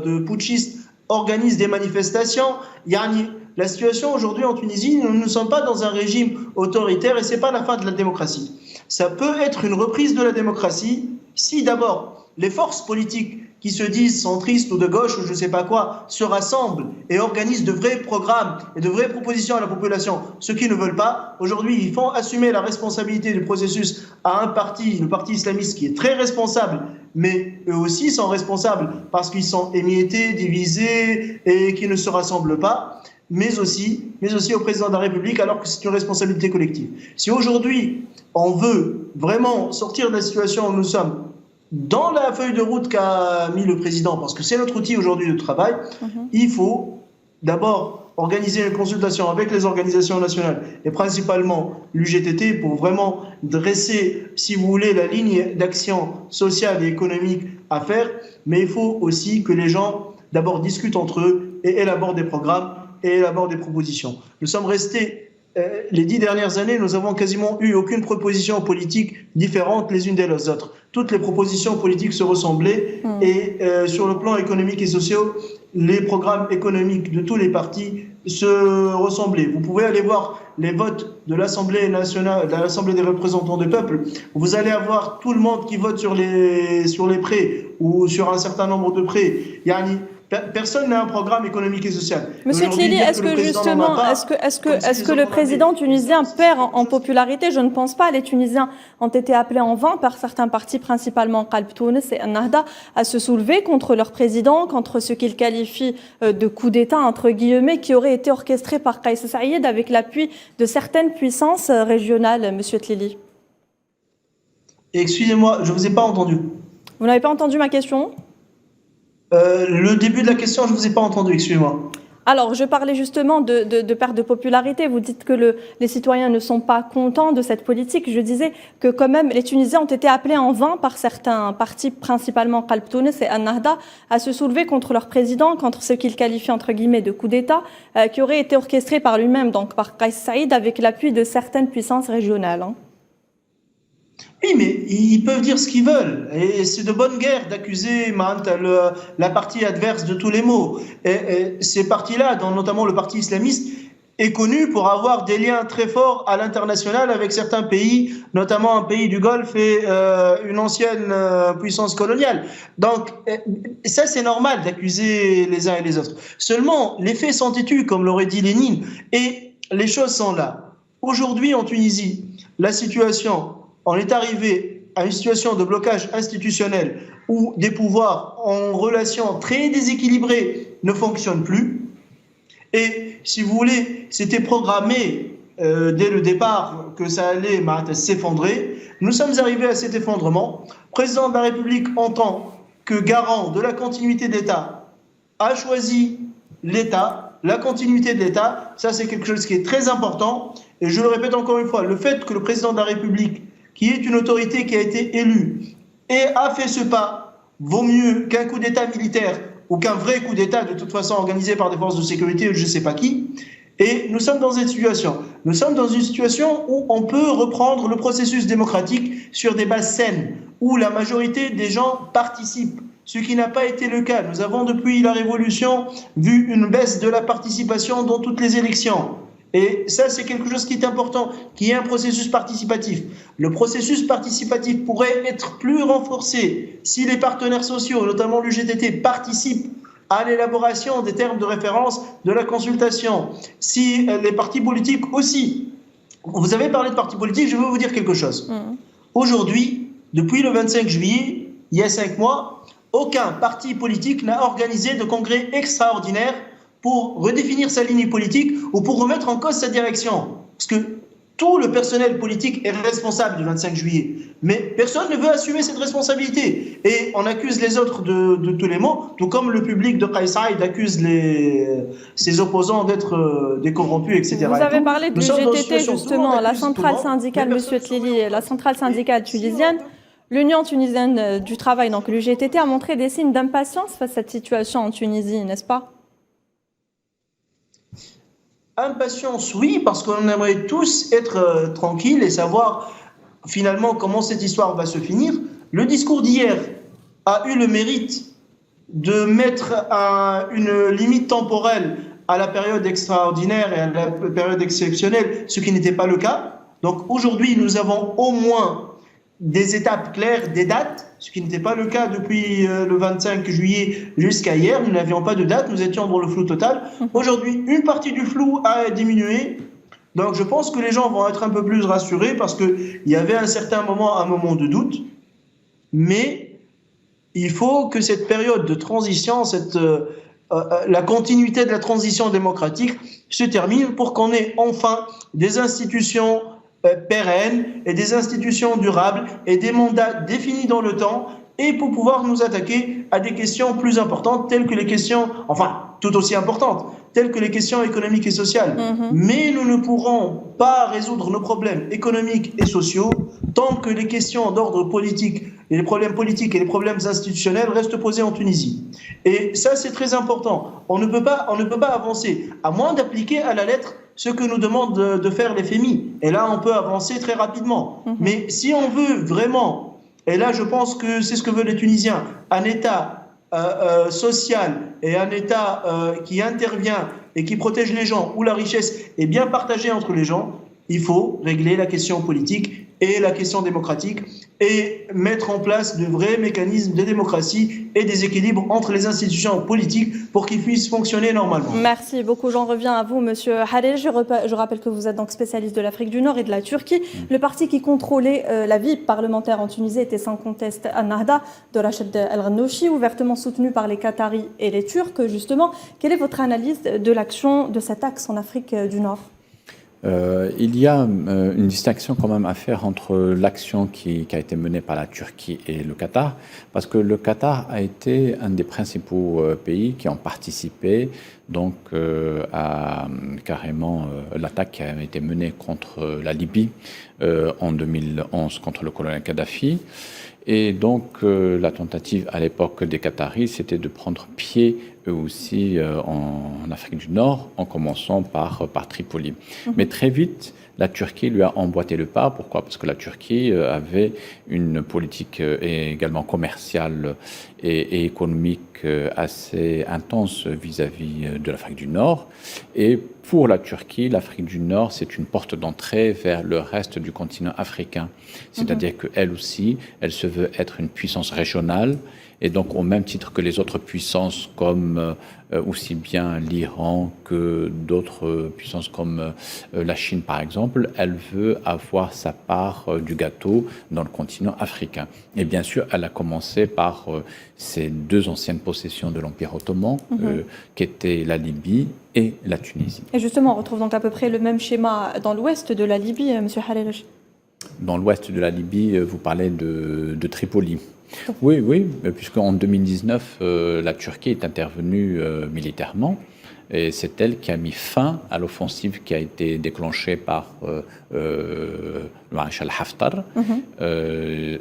de putschiste, organise des manifestations. Yani, la situation aujourd'hui en Tunisie, nous ne sommes pas dans un régime autoritaire et ce n'est pas la fin de la démocratie. Ça peut être une reprise de la démocratie si d'abord les forces politiques qui se disent centristes ou de gauche ou je ne sais pas quoi se rassemblent et organisent de vrais programmes et de vraies propositions à la population. Ceux qui ne veulent pas, aujourd'hui, ils font assumer la responsabilité du processus à un parti, le parti islamiste, qui est très responsable, mais eux aussi sont responsables parce qu'ils sont émiettés, divisés et qui ne se rassemblent pas. Mais aussi au président de la République, alors que c'est une responsabilité collective. Si aujourd'hui, on veut vraiment sortir de la situation où nous sommes, dans la feuille de route qu'a mis le président, parce que c'est notre outil aujourd'hui de travail, il faut d'abord organiser une consultation avec les organisations nationales et principalement l'UGTT pour vraiment dresser, si vous voulez, la ligne d'action sociale et économique à faire. Mais il faut aussi que les gens d'abord discutent entre eux et élaborent des programmes et élaborent des propositions. Nous sommes restés, les 10 dernières années, nous avons quasiment eu aucune proposition politique différente les unes des autres. Toutes les propositions politiques se ressemblaient et sur le plan économique et social, les programmes économiques de tous les partis se ressemblaient. Vous pouvez aller voir les votes de l'Assemblée nationale, de l'Assemblée des représentants du peuple. Vous allez avoir tout le monde qui vote sur les prêts ou sur un certain nombre de prêts. Yani, personne n'a un programme économique et social. Monsieur Tlili, est-ce que justement, est-ce que le président tunisien perd en popularité? Je ne pense pas. Les Tunisiens ont été appelés en vain par certains partis, principalement Qalb Tounes et Ennahda, à se soulever contre leur président, contre ce qu'ils qualifient de coup d'État, entre guillemets, qui aurait été orchestré par Kais Saïed avec l'appui de certaines puissances régionales, Monsieur Tlili. Excusez-moi, je ne vous ai pas entendu. Vous n'avez pas entendu ma question ? Le début de la question, je ne vous ai pas entendu, excusez-moi. Alors, je parlais justement de perte de popularité. Vous dites que les citoyens ne sont pas contents de cette politique. Je disais que quand même, les Tunisiens ont été appelés en vain par certains partis, principalement Qalb Tounes et Ennahda, à se soulever contre leur président, contre ce qu'ils qualifient entre guillemets de coup d'État, qui aurait été orchestré par lui-même, donc par Kais Saïed, avec l'appui de certaines puissances régionales. Oui, mais ils peuvent dire ce qu'ils veulent. Et c'est de bonne guerre d'accuser la partie adverse de tous les maux. Et ces partis-là, dont notamment le parti islamiste, est connu pour avoir des liens très forts à l'international avec certains pays, notamment un pays du Golfe et une ancienne puissance coloniale. Donc, ça, c'est normal d'accuser les uns et les autres. Seulement, les faits sont têtus, comme l'aurait dit Lénine, et les choses sont là. Aujourd'hui, en Tunisie, la situation... On est arrivé à une situation de blocage institutionnel où des pouvoirs en relation très déséquilibrées ne fonctionnent plus. Et si vous voulez, c'était programmé dès le départ que ça allait s'effondrer. Nous sommes arrivés à cet effondrement. Le président de la République, en tant que garant de la continuité de l'État, a choisi l'État, la continuité de l'État. Ça, c'est quelque chose qui est très important. Et je le répète encore une fois, le fait que le président de la République, qui est une autorité qui a été élue et a fait ce pas, vaut mieux qu'un coup d'État militaire ou qu'un vrai coup d'État, de toute façon organisé par des forces de sécurité ou je ne sais pas qui. Et nous sommes dans cette situation. Nous sommes dans une situation où on peut reprendre le processus démocratique sur des bases saines, où la majorité des gens participent, ce qui n'a pas été le cas. Nous avons depuis la Révolution vu une baisse de la participation dans toutes les élections. Et ça, c'est quelque chose qui est important, qui est un processus participatif. Le processus participatif pourrait être plus renforcé si les partenaires sociaux, notamment l'UGTT, participent à l'élaboration des termes de référence de la consultation. Si les partis politiques aussi. Vous avez parlé de partis politiques, je veux vous dire quelque chose. Aujourd'hui, depuis le 25 juillet, il y a 5 mois, aucun parti politique n'a organisé de congrès extraordinaire pour redéfinir sa ligne politique ou pour remettre en cause sa direction. Parce que tout le personnel politique est responsable du 25 juillet. Mais personne ne veut assumer cette responsabilité. Et on accuse les autres de tous les maux, tout comme le public de Kais Saïed accuse ses opposants d'être des corrompus, etc. Vous avez parlé de l'UGTT, justement, la centrale syndicale, Monsieur Tlili, la centrale syndicale tunisienne. L'Union tunisienne du travail, donc l'UGTT, a montré des signes d'impatience face à cette situation en Tunisie, n'est-ce pas? Impatience, oui, parce qu'on aimerait tous être tranquilles et savoir finalement comment cette histoire va se finir. Le discours d'hier a eu le mérite de mettre une limite temporelle à la période extraordinaire et à la période exceptionnelle, ce qui n'était pas le cas. Donc aujourd'hui, nous avons au moins des étapes claires, des dates, ce qui n'était pas le cas depuis le 25 juillet jusqu'à hier. Nous n'avions pas de date, nous étions dans le flou total. Aujourd'hui, une partie du flou a diminué. Donc je pense que les gens vont être un peu plus rassurés parce qu'il y avait un certain moment, un moment de doute. Mais il faut que cette période de transition, la continuité de la transition démocratique se termine pour qu'on ait enfin des institutions pérennes et des institutions durables et des mandats définis dans le temps et pour pouvoir nous attaquer à des questions plus importantes telles que les questions, enfin tout aussi importantes, telles que les questions économiques et sociales. Mais nous ne pourrons pas résoudre nos problèmes économiques et sociaux tant que les questions d'ordre politique, et les problèmes politiques et les problèmes institutionnels restent posés en Tunisie. Et ça, c'est très important. On ne peut pas avancer, à moins d'appliquer à la lettre ce que nous demande de faire les FMI. Et là, on peut avancer très rapidement. Mais si on veut vraiment, et là, je pense que c'est ce que veulent les Tunisiens, un État social et un État qui intervient et qui protège les gens, où la richesse est bien partagée entre les gens, il faut régler la question politique et la question démocratique et mettre en place de vrais mécanismes de démocratie et des équilibres entre les institutions politiques pour qu'ils puissent fonctionner normalement. Merci beaucoup. J'en reviens à vous, Monsieur Harel. Je rappelle que vous êtes donc spécialiste de l'Afrique du Nord et de la Turquie. Le parti qui contrôlait la vie parlementaire en Tunisie était sans conteste Ennahda de Rachid El-Ghannouchi, ouvertement soutenu par les Qataris et les Turcs. Justement, quelle est votre analyse de l'action de cet axe en Afrique du Nord ? Il y a une distinction quand même à faire entre l'action qui a été menée par la Turquie et le Qatar, parce que le Qatar a été un des principaux pays qui ont participé donc à carrément l'attaque qui a été menée contre la Libye en 2011 contre le colonel Kadhafi. Et donc la tentative à l'époque des Qataris, c'était de prendre pied eux aussi en Afrique du Nord, en commençant par Tripoli. Mais très vite, la Turquie lui a emboîté le pas. Pourquoi ? Parce que la Turquie avait une politique également commerciale et économique assez intense vis-à-vis de l'Afrique du Nord. Et pour la Turquie, l'Afrique du Nord, c'est une porte d'entrée vers le reste du continent africain. C'est-à-dire qu'elle aussi, elle se veut être une puissance régionale. Et donc, au même titre que les autres puissances, comme aussi bien l'Iran que d'autres puissances comme la Chine, par exemple, elle veut avoir sa part du gâteau dans le continent africain. Et bien sûr, elle a commencé par ces deux anciennes possessions de l'Empire ottoman, qui étaient la Libye et la Tunisie. Et justement, on retrouve donc à peu près le même schéma dans l'ouest de la Libye, M. Harel. Dans l'ouest de la Libye, vous parlez de Tripoli. Oui, puisqu'en 2019, la Turquie est intervenue militairement et c'est elle qui a mis fin à l'offensive qui a été déclenchée par le maréchal Haftar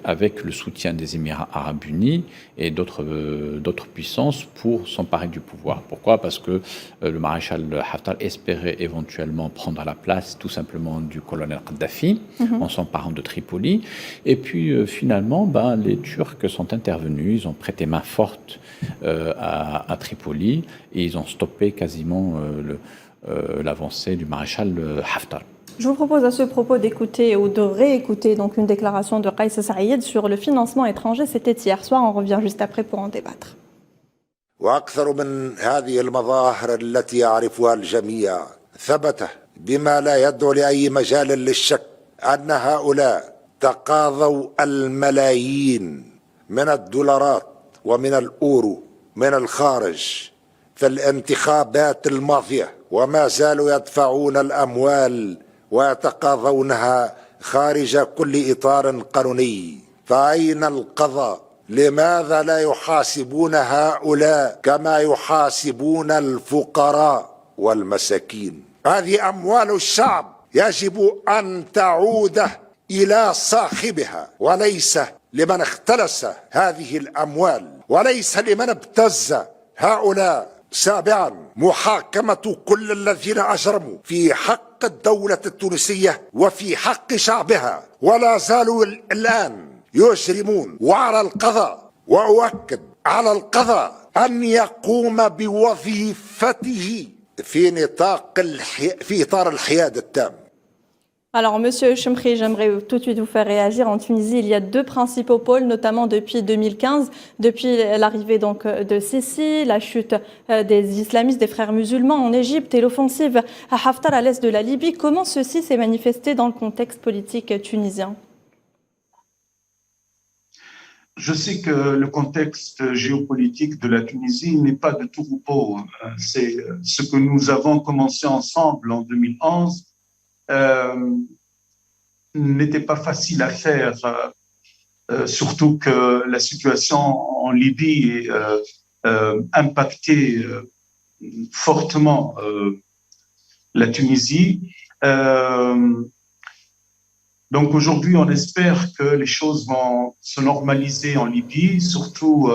avec le soutien des Émirats arabes unis et d'autres puissances pour s'emparer du pouvoir. Pourquoi ? Parce que le maréchal Haftar espérait éventuellement prendre la place tout simplement du colonel Kadhafi en s'emparant de Tripoli. Et puis finalement, les Turcs sont intervenus, ils ont prêté main forte à Tripoli et ils ont stoppé quasiment l'avancée du maréchal Haftar. Je vous propose à ce propos d'écouter ou de réécouter donc une déclaration de Kais Saïed sur le financement étranger. C'était hier soir, on revient juste après pour en débattre. وأكثر من هذه المظاهر التي يعرفها الجميع ثبت بما لا يدعو لأي مجال للشك أن هؤلاء تقاضوا الملايين من الدولارات ومن الأورو من الخارج في الانتخابات الماضية وما زالوا يدفعون الأموال ويتقاضونها خارج كل إطار قانوني. فأين القضاء؟ لماذا لا يحاسبون هؤلاء كما يحاسبون الفقراء والمساكين؟ هذه أموال الشعب يجب أن تعود إلى صاحبها وليس لمن اختلس هذه الأموال وليس لمن ابتز هؤلاء. سابعا محاكمة كل الذين أجرموا في حق الدولة التونسية وفي حق شعبها ولا زالوا الآن يجرمون. وعلى القضاء، وأؤكد على القضاء، أن يقوم بوظيفته في إطار الحياد التام. Alors, Monsieur Chemri, j'aimerais tout de suite vous faire réagir. En Tunisie, il y a deux principaux pôles, notamment depuis 2015, depuis l'arrivée donc de Sisi, la chute des islamistes, des frères musulmans en Égypte et l'offensive à Haftar à l'est de la Libye. Comment ceci s'est manifesté dans le contexte politique tunisien? Je sais que le contexte géopolitique de la Tunisie n'est pas de tout repos. C'est ce que nous avons commencé ensemble en 2011. N'était pas facile à faire, surtout que la situation en Libye impactait fortement la Tunisie. Donc aujourd'hui, on espère que les choses vont se normaliser en Libye, surtout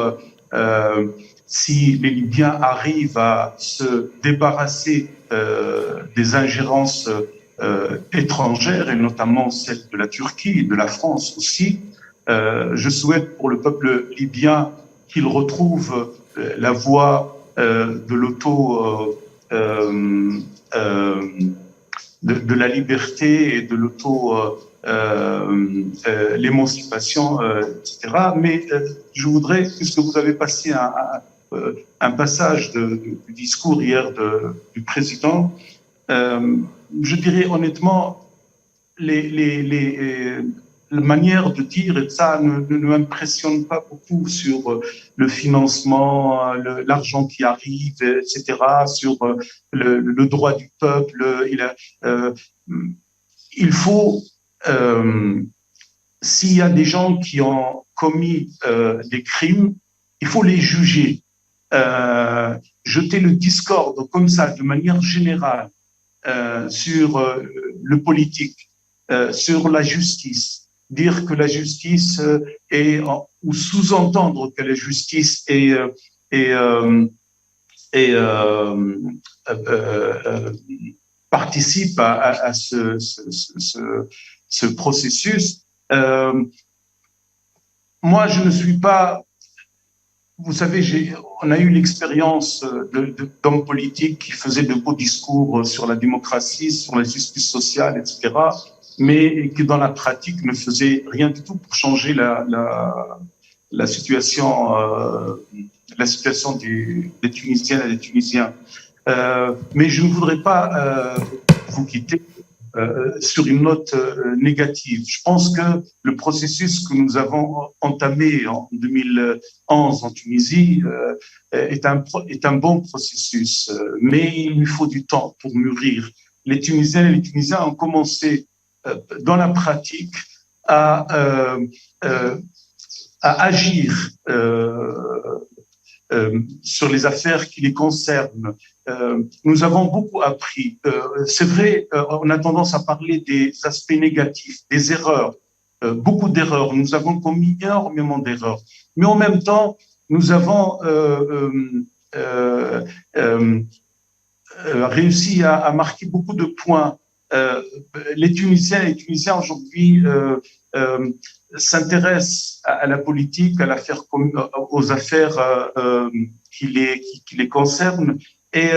si les Libyens arrivent à se débarrasser des ingérences étrangères, et notamment celles de la Turquie et de la France aussi. Je souhaite pour le peuple libyen qu'il retrouve la voie de de la liberté et de l'émancipation, etc. Mais je voudrais, puisque vous avez passé un passage du discours hier du président, je dirais honnêtement, la manière de dire et ça ne m'impressionne pas beaucoup sur le financement, l'argent qui arrive, etc., sur le droit du peuple. Il faut, s'il y a des gens qui ont commis des crimes, il faut les juger. Jeter le discorde comme ça, de manière générale, sur le politique, sur la justice, dire que la justice ou sous-entendre que la justice participe à ce processus. Moi, je ne suis pas. Vous savez, on a eu l'expérience d'hommes politiques qui faisaient de beaux discours sur la démocratie, sur la justice sociale, etc., mais qui dans la pratique ne faisaient rien du tout pour changer la situation des Tunisiennes et des Tunisiens. Mais je ne voudrais pas vous quitter sur une note négative. Je pense que le processus que nous avons entamé en 2011 en Tunisie est un bon processus, mais il lui faut du temps pour mûrir. Les Tunisiennes et les Tunisiens ont commencé dans la pratique à agir sur les affaires qui les concernent. Nous avons beaucoup appris. C'est vrai, on a tendance à parler des aspects négatifs, des erreurs, beaucoup d'erreurs. Nous avons commis énormément d'erreurs. Mais en même temps, nous avons réussi à marquer beaucoup de points. Les Tunisiens et les Tunisiens aujourd'hui s'intéressent à la politique, aux affaires qui les concernent. Et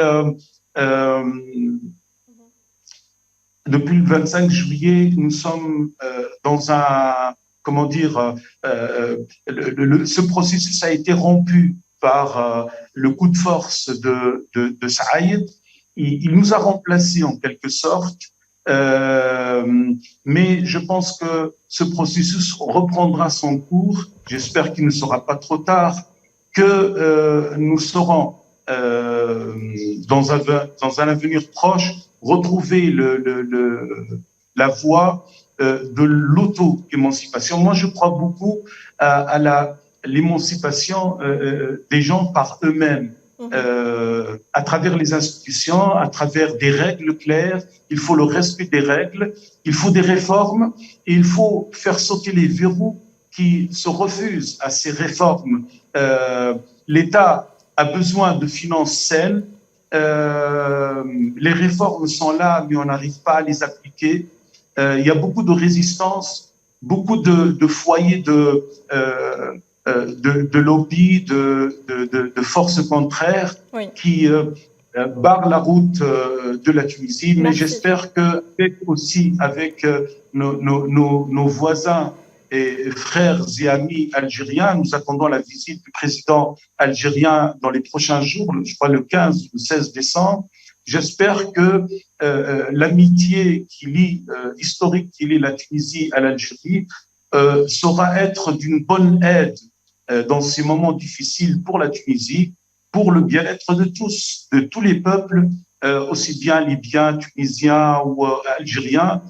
depuis le 25 juillet, nous sommes dans un, comment dire, ce processus a été rompu par le coup de force de Saïd. Il nous a remplacés en quelque sorte. Mais je pense que ce processus reprendra son cours. J'espère qu'il ne sera pas trop tard, que nous serons dans un avenir proche retrouver la voie de l'auto-émancipation. Moi, je crois beaucoup à l'émancipation des gens par eux-mêmes. À travers les institutions, à travers des règles claires. Il faut le respect des règles, il faut des réformes, et il faut faire sauter les verrous qui se refuse à ces réformes. L'État a besoin de finances saines. Les réformes sont là, mais on n'arrive pas à les appliquer. Il y a beaucoup de résistance, beaucoup de foyers de lobbies, de forces contraires qui barrent la route de la Tunisie. Mais j'espère qu'avec nos voisins et frères et amis algériens, nous attendons la visite du président algérien dans les prochains jours, je crois le 15 ou le 16 décembre. J'espère que l'amitié historique qui lie la Tunisie à l'Algérie saura être d'une bonne aide dans ces moments difficiles pour la Tunisie, pour le bien-être de tous les peuples, aussi bien libyens, tunisiens ou algériens,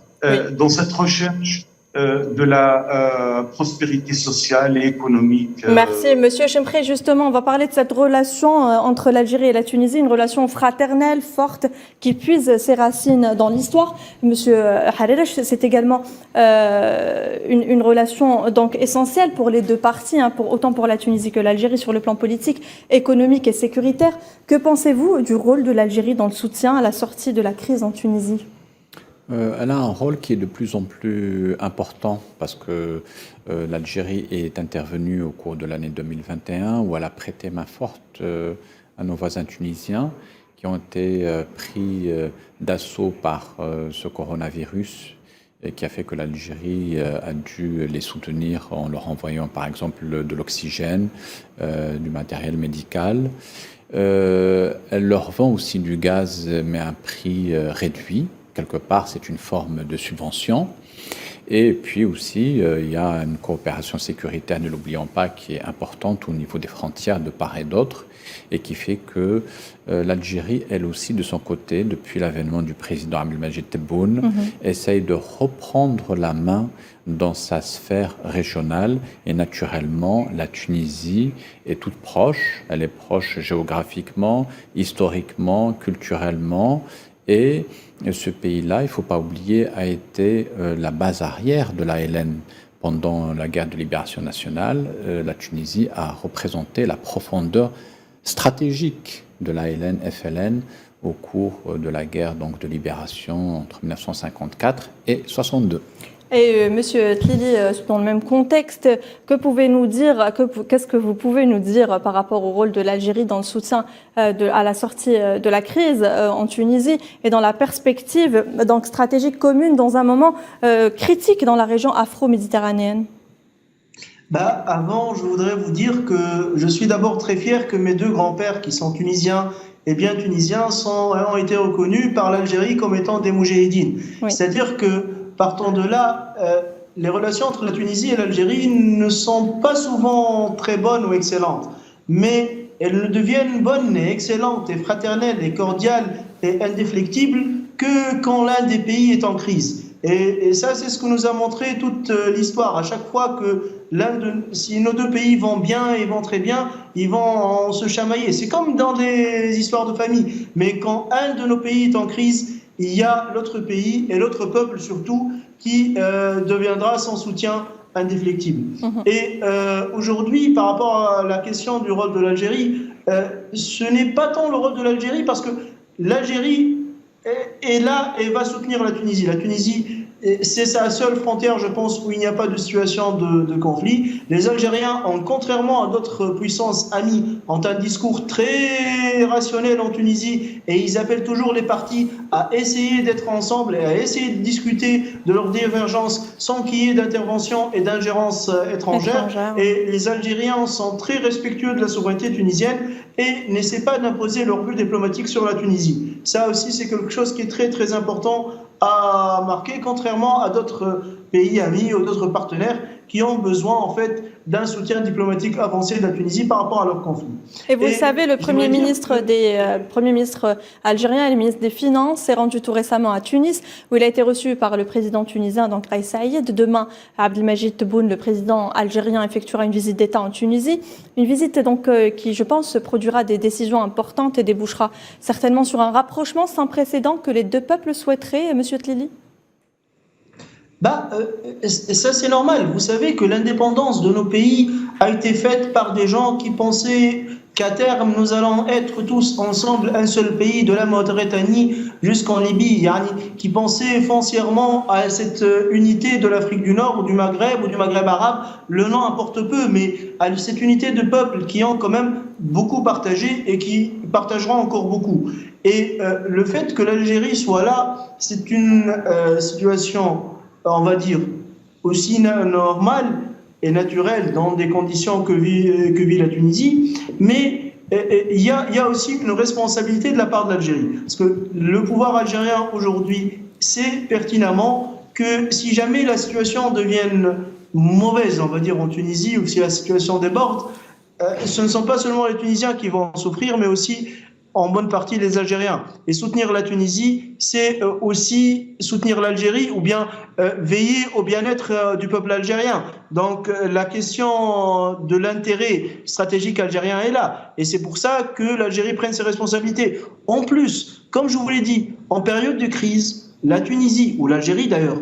dans cette recherche de la prospérité sociale et économique. Merci, Monsieur Chemkri. Justement, on va parler de cette relation entre l'Algérie et la Tunisie, une relation fraternelle, forte, qui puise ses racines dans l'histoire. Monsieur Harelech, c'est également une relation donc essentielle pour les deux parties, autant pour la Tunisie que l'Algérie sur le plan politique, économique et sécuritaire. Que pensez-vous du rôle de l'Algérie dans le soutien à la sortie de la crise en Tunisie ? Elle a un rôle qui est de plus en plus important parce que l'Algérie est intervenue au cours de l'année 2021 où elle a prêté main forte à nos voisins tunisiens qui ont été pris d'assaut par ce coronavirus et qui a fait que l'Algérie a dû les soutenir en leur envoyant par exemple de l'oxygène, du matériel médical. Elle leur vend aussi du gaz mais à un prix réduit. Quelque part, c'est une forme de subvention. Et puis aussi, il y a une coopération sécuritaire, ne l'oublions pas, qui est importante au niveau des frontières de part et d'autre et qui fait que l'Algérie, elle aussi, de son côté, depuis l'avènement du président Abdelmadjid Tebboune, essaye de reprendre la main dans sa sphère régionale. Et naturellement, la Tunisie est toute proche. Elle est proche géographiquement, historiquement, culturellement. Et ce pays-là, il ne faut pas oublier, a été la base arrière de l'ALN. Pendant la guerre de libération nationale, la Tunisie a représenté la profondeur stratégique de l'ALN-FLN au cours de la guerre donc, de libération entre 1954 et 1962. Et Monsieur Tlili, dans le même contexte, qu'est-ce que vous pouvez nous dire par rapport au rôle de l'Algérie dans le soutien à la sortie de la crise en Tunisie et dans la perspective donc stratégique commune dans un moment critique dans la région afro-méditerranéenne? Avant, je voudrais vous dire que je suis d'abord très fier que mes deux grands-pères, qui sont tunisiens et bien tunisiens, ont été reconnus par l'Algérie comme étant des moudjahidines. Oui. C'est-à-dire que partant de là, les relations entre la Tunisie et l'Algérie ne sont pas souvent très bonnes ou excellentes, mais elles ne deviennent bonnes et excellentes et fraternelles et cordiales et indéflectibles que quand l'un des pays est en crise. Et ça, c'est ce que nous a montré toute l'histoire. À chaque fois que si nos deux pays vont bien et vont très bien, ils vont se chamailler. C'est comme dans des histoires de famille. Mais quand un de nos pays est en crise, il y a l'autre pays et l'autre peuple surtout qui deviendra son soutien indéflectible. Et aujourd'hui, par rapport à la question du rôle de l'Algérie, ce n'est pas tant le rôle de l'Algérie parce que l'Algérie est là et va soutenir la Tunisie. La Tunisie, c'est sa seule frontière, je pense, où il n'y a pas de situation de conflit. Les Algériens, contrairement à d'autres puissances amies, ont un discours très rationnel en Tunisie et ils appellent toujours les partis à essayer d'être ensemble et à essayer de discuter de leurs divergences sans qu'il y ait d'intervention et d'ingérence étrangère. Et les Algériens sont très respectueux de la souveraineté tunisienne et n'essaient pas d'imposer leur but diplomatique sur la Tunisie. Ça aussi, c'est quelque chose qui est très très important à marquer, contrairement à d'autres pays amis ou d'autres partenaires qui ont besoin en fait d'un soutien diplomatique avancé de la Tunisie par rapport à leur conflit. Et vous savez, le Premier ministre algérien et le ministre des Finances s'est rendu tout récemment à Tunis, où il a été reçu par le président tunisien, donc Kais Saïed. Demain, Abdelmadjid Tebboune, le président algérien, effectuera une visite d'État en Tunisie. Une visite donc qui, je pense, produira des décisions importantes et débouchera certainement sur un rapprochement sans précédent que les deux peuples souhaiteraient, Monsieur Tlili. Ça c'est normal. Vous savez que l'indépendance de nos pays a été faite par des gens qui pensaient qu'à terme nous allons être tous ensemble un seul pays, de la Mauritanie jusqu'en Libye, qui pensaient foncièrement à cette unité de l'Afrique du Nord ou du Maghreb arabe. Le nom importe peu, mais à cette unité de peuples qui ont quand même beaucoup partagé et qui partageront encore beaucoup. Et le fait que l'Algérie soit là, c'est une situation, on va dire, aussi normale et naturelle dans des conditions que vit la Tunisie, mais il y a aussi une responsabilité de la part de l'Algérie. Parce que le pouvoir algérien aujourd'hui sait pertinemment que si jamais la situation devient mauvaise, on va dire, en Tunisie, ou si la situation déborde, ce ne sont pas seulement les Tunisiens qui vont en souffrir, mais aussi en bonne partie les Algériens. Et soutenir la Tunisie, c'est aussi soutenir l'Algérie ou bien veiller au bien-être du peuple algérien. Donc la question de l'intérêt stratégique algérien est là. Et c'est pour ça que l'Algérie prenne ses responsabilités. En plus, comme je vous l'ai dit, en période de crise, la Tunisie, ou l'Algérie d'ailleurs,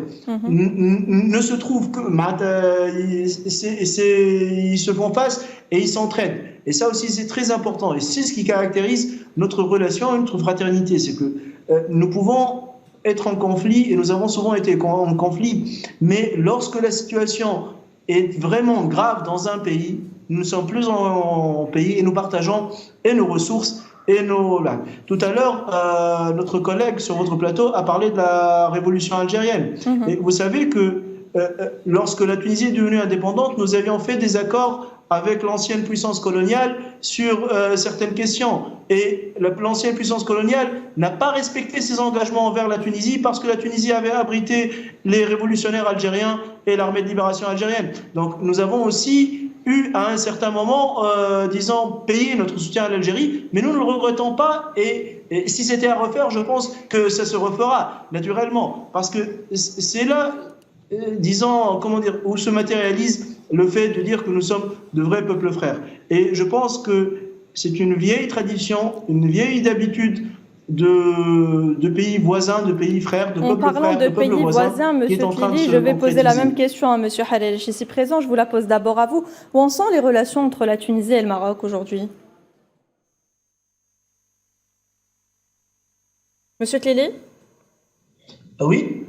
ne se trouve que... ils se font face et ils s'entraident. Et ça aussi, c'est très important. Et c'est ce qui caractérise notre relation, notre fraternité. C'est que nous pouvons être en conflit, et nous avons souvent été en conflit, mais lorsque la situation est vraiment grave dans un pays, nous ne sommes plus en pays et nous partageons et nos ressources et nos lacs. Tout à l'heure, notre collègue sur votre plateau a parlé de la révolution algérienne. Et vous savez que lorsque la Tunisie est devenue indépendante, nous avions fait des accords avec l'ancienne puissance coloniale sur certaines questions. Et l'ancienne puissance coloniale n'a pas respecté ses engagements envers la Tunisie parce que la Tunisie avait abrité les révolutionnaires algériens et l'armée de libération algérienne. Donc nous avons aussi eu à un certain moment, payé notre soutien à l'Algérie, mais nous ne le regrettons pas et si c'était à refaire, je pense que ça se refera naturellement. Parce que c'est là, où se matérialise le fait de dire que nous sommes de vrais peuples frères. Et je pense que c'est une vieille tradition, une vieille habitude de pays voisins, de pays frères, de peuples frères, de peuples voisins. En parlant de pays voisins, M. Tlili, je vais poser la même question à M. Halel ici présent. Je vous la pose d'abord à vous. Où en sont les relations entre la Tunisie et le Maroc aujourd'hui? M. Tlili? Oui.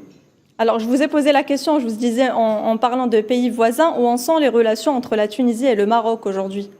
Alors, je vous ai posé la question, je vous disais, en parlant de pays voisins, où en sont les relations entre la Tunisie et le Maroc aujourd'hui?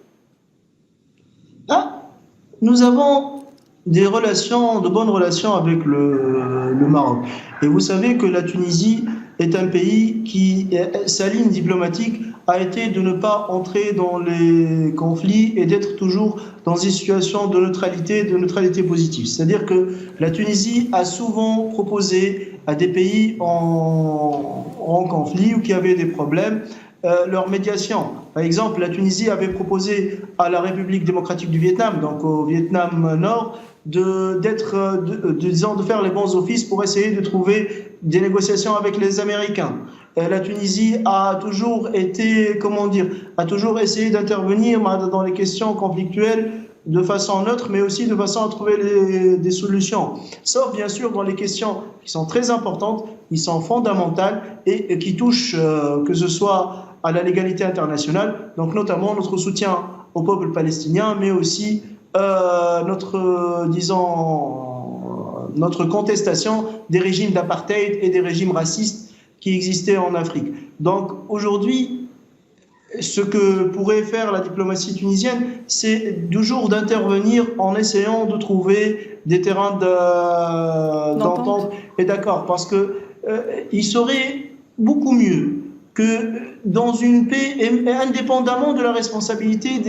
Nous avons de bonnes relations avec le Maroc. Et vous savez que la Tunisie est un pays qui, sa ligne diplomatique a été de ne pas entrer dans les conflits et d'être toujours dans une situation de neutralité positive. C'est-à-dire que la Tunisie a souvent proposé à des pays en conflit ou qui avaient des problèmes leur médiation. Par exemple, la Tunisie avait proposé à la République démocratique du Vietnam, donc au Vietnam Nord, de faire les bons offices pour essayer de trouver des négociations avec les Américains. La Tunisie a toujours essayé d'intervenir dans les questions conflictuelles de façon neutre, mais aussi de façon à trouver des solutions. Sauf bien sûr dans les questions qui sont très importantes, qui sont fondamentales et qui touchent, que ce soit à la légalité internationale, donc notamment notre soutien au peuple palestinien, mais aussi notre contestation des régimes d'apartheid et des régimes racistes qui existaient en Afrique. Donc aujourd'hui, ce que pourrait faire la diplomatie tunisienne, c'est toujours d'intervenir en essayant de trouver des terrains d'entente et d'accord, parce que il serait beaucoup mieux que dans une paix, et indépendamment de la responsabilité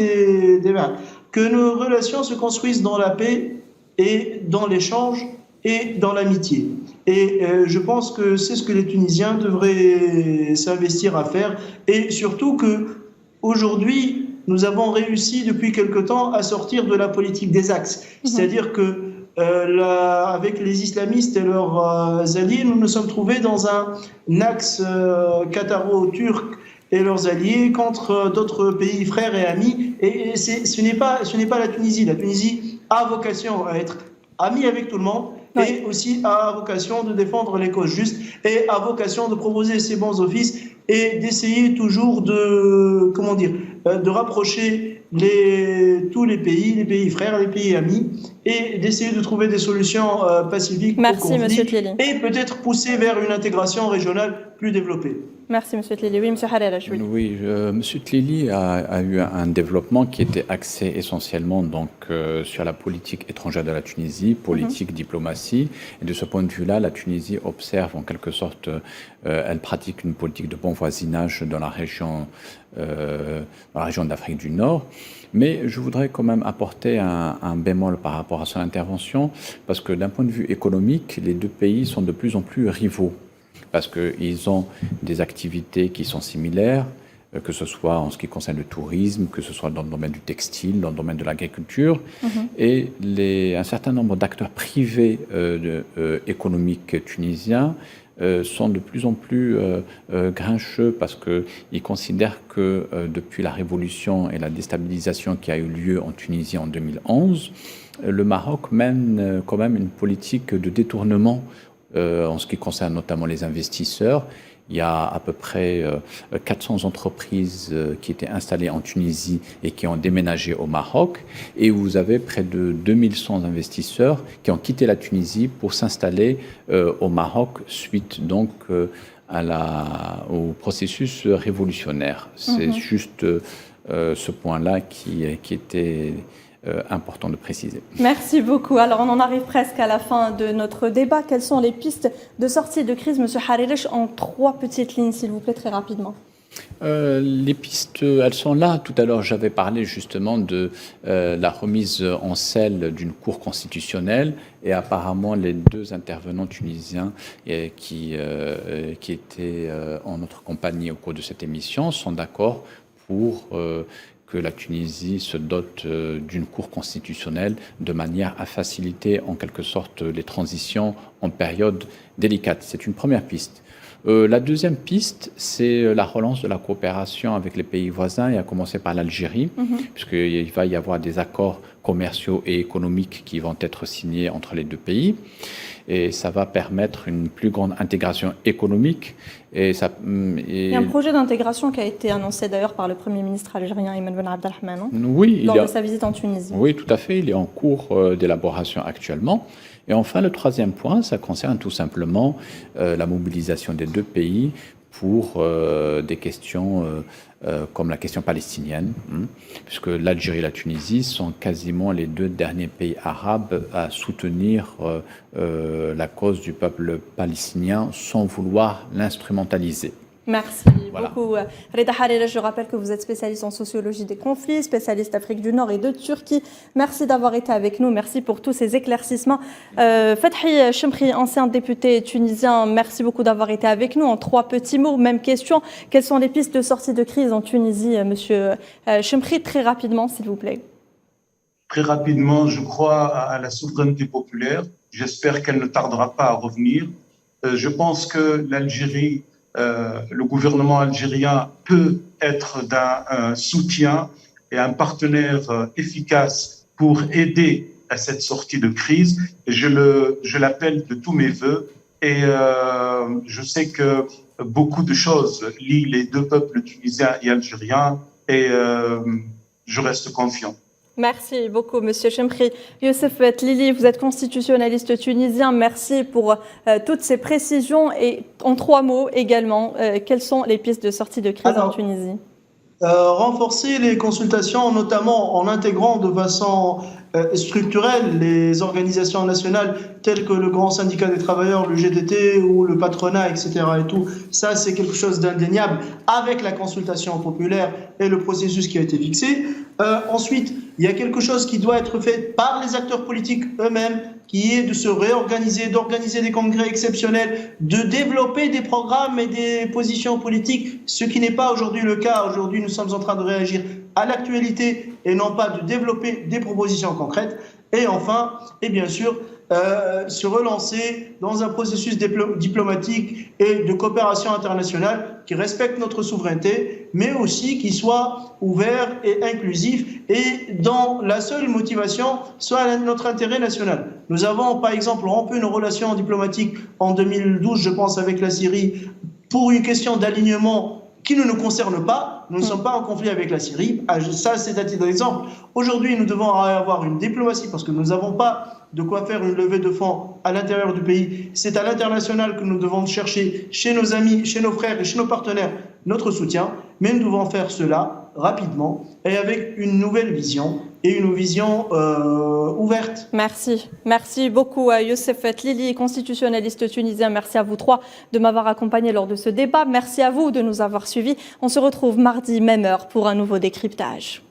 des mains, que nos relations se construisent dans la paix et dans l'échange et dans l'amitié. Et je pense que c'est ce que les Tunisiens devraient s'investir à faire. Et surtout qu'aujourd'hui, nous avons réussi depuis quelque temps à sortir de la politique des axes. C'est-à-dire que avec les islamistes et leurs alliés, nous nous sommes trouvés dans un axe qataro-turc et leurs alliés contre d'autres pays frères et amis. Et ce n'est pas la Tunisie. La Tunisie a vocation à être amie avec tout le monde et aussi a vocation de défendre les causes justes et a vocation de proposer ses bons offices et d'essayer toujours de, de rapprocher tous les pays frères, les pays amis, et d'essayer de trouver des solutions pacifiques au conflit et peut-être pousser vers une intégration régionale plus développée. Merci, M. Tlili. Oui, M. Harel. Oui, M. Tlili a eu un développement qui était axé essentiellement sur la politique étrangère de la Tunisie, politique, diplomatie. Et de ce point de vue-là, la Tunisie observe en quelque sorte, elle pratique une politique de bon voisinage dans la région d'Afrique du Nord. Mais je voudrais quand même apporter un bémol par rapport à son intervention, parce que d'un point de vue économique, les deux pays sont de plus en plus rivaux, parce qu'ils ont des activités qui sont similaires, que ce soit en ce qui concerne le tourisme, que ce soit dans le domaine du textile, dans le domaine de l'agriculture. Et un certain nombre d'acteurs privés économiques tunisiens sont de plus en plus grincheux, parce qu'ils considèrent que depuis la révolution et la déstabilisation qui a eu lieu en Tunisie en 2011, le Maroc mène quand même une politique de détournement en ce qui concerne notamment les investisseurs. Il y a à peu près 400 entreprises qui étaient installées en Tunisie et qui ont déménagé au Maroc. Et vous avez près de 2100 investisseurs qui ont quitté la Tunisie pour s'installer au Maroc suite donc au processus révolutionnaire. C'est juste ce point-là qui était important de préciser. Merci beaucoup. Alors, on en arrive presque à la fin de notre débat. Quelles sont les pistes de sortie de crise, M. Harirish, en 3 petites lignes, s'il vous plaît, très rapidement? Les pistes, elles sont là. Tout à l'heure, j'avais parlé justement de la remise en selle d'une cour constitutionnelle, et apparemment les 2 intervenants tunisiens qui étaient en notre compagnie au cours de cette émission sont d'accord pour que la Tunisie se dote d'une cour constitutionnelle de manière à faciliter en quelque sorte les transitions en période délicate. C'est une première piste. La deuxième piste, c'est la relance de la coopération avec les pays voisins, et à commencer par l'Algérie, puisqu'il va y avoir des accords commerciaux et économiques qui vont être signés entre les 2 pays. Et ça va permettre une plus grande intégration économique. Il y a un projet d'intégration qui a été annoncé d'ailleurs par le Premier ministre algérien Ayman Ben Abdelrahman, lors de sa visite en Tunisie. Oui, tout à fait. Il est en cours d'élaboration actuellement. Et enfin, le 3e point, ça concerne tout simplement la mobilisation des 2 pays pour des questions comme la question palestinienne, puisque l'Algérie et la Tunisie sont quasiment les 2 derniers pays arabes à soutenir la cause du peuple palestinien sans vouloir l'instrumentaliser. Merci beaucoup. Reda Harirish, je rappelle que vous êtes spécialiste en sociologie des conflits, spécialiste d'Afrique du Nord et de Turquie. Merci d'avoir été avec nous. Merci pour tous ces éclaircissements. Fethi Chemri, ancien député tunisien, merci beaucoup d'avoir été avec nous. En 3 petits mots, même question. Quelles sont les pistes de sortie de crise en Tunisie, Monsieur Chemri, très rapidement, s'il vous plaît? Très rapidement, je crois à la souveraineté populaire. J'espère qu'elle ne tardera pas à revenir. Je pense que l'Algérie, le gouvernement algérien peut être d'un soutien et un partenaire efficace pour aider à cette sortie de crise. Et je l'appelle de tous mes voeux, et je sais que beaucoup de choses lient les 2 peuples tunisiens et algériens, et je reste confiant. Merci beaucoup, Monsieur Chemri. Youssef Tlili, vous êtes constitutionnaliste tunisien. Merci pour toutes ces précisions. Et en 3 mots également, quelles sont les pistes de sortie de crise en Tunisie? Renforcer les consultations, notamment en intégrant de façon structurelle les organisations nationales telles que le Grand Syndicat des Travailleurs, le GDT ou le patronat, etc. Et tout. Ça, c'est quelque chose d'indéniable avec la consultation populaire et le processus qui a été fixé. Ensuite, il y a quelque chose qui doit être fait par les acteurs politiques eux-mêmes, qui est de se réorganiser, d'organiser des congrès exceptionnels, de développer des programmes et des positions politiques, ce qui n'est pas aujourd'hui le cas. Aujourd'hui, nous sommes en train de réagir à l'actualité et non pas de développer des propositions concrètes. Et enfin, et bien sûr, se relancer dans un processus diplomatique et de coopération internationale qui respecte notre souveraineté, mais aussi qui soit ouvert et inclusif et dont la seule motivation soit notre intérêt national. Nous avons par exemple rompu nos relations diplomatiques en 2012, je pense, avec la Syrie pour une question d'alignement qui ne nous concerne pas. Nous ne sommes pas en conflit avec la Syrie. Ça, c'est à titre d'exemple. Aujourd'hui, nous devons avoir une diplomatie parce que nous n'avons pas de quoi faire une levée de fonds à l'intérieur du pays. C'est à l'international que nous devons chercher chez nos amis, chez nos frères et chez nos partenaires notre soutien. Mais nous devons faire cela rapidement et avec une nouvelle vision et une vision ouverte. Merci. Merci beaucoup à Youssef Tlili, constitutionnaliste tunisien. Merci à vous trois de m'avoir accompagné lors de ce débat. Merci à vous de nous avoir suivis. On se retrouve mardi, même heure, pour un nouveau décryptage.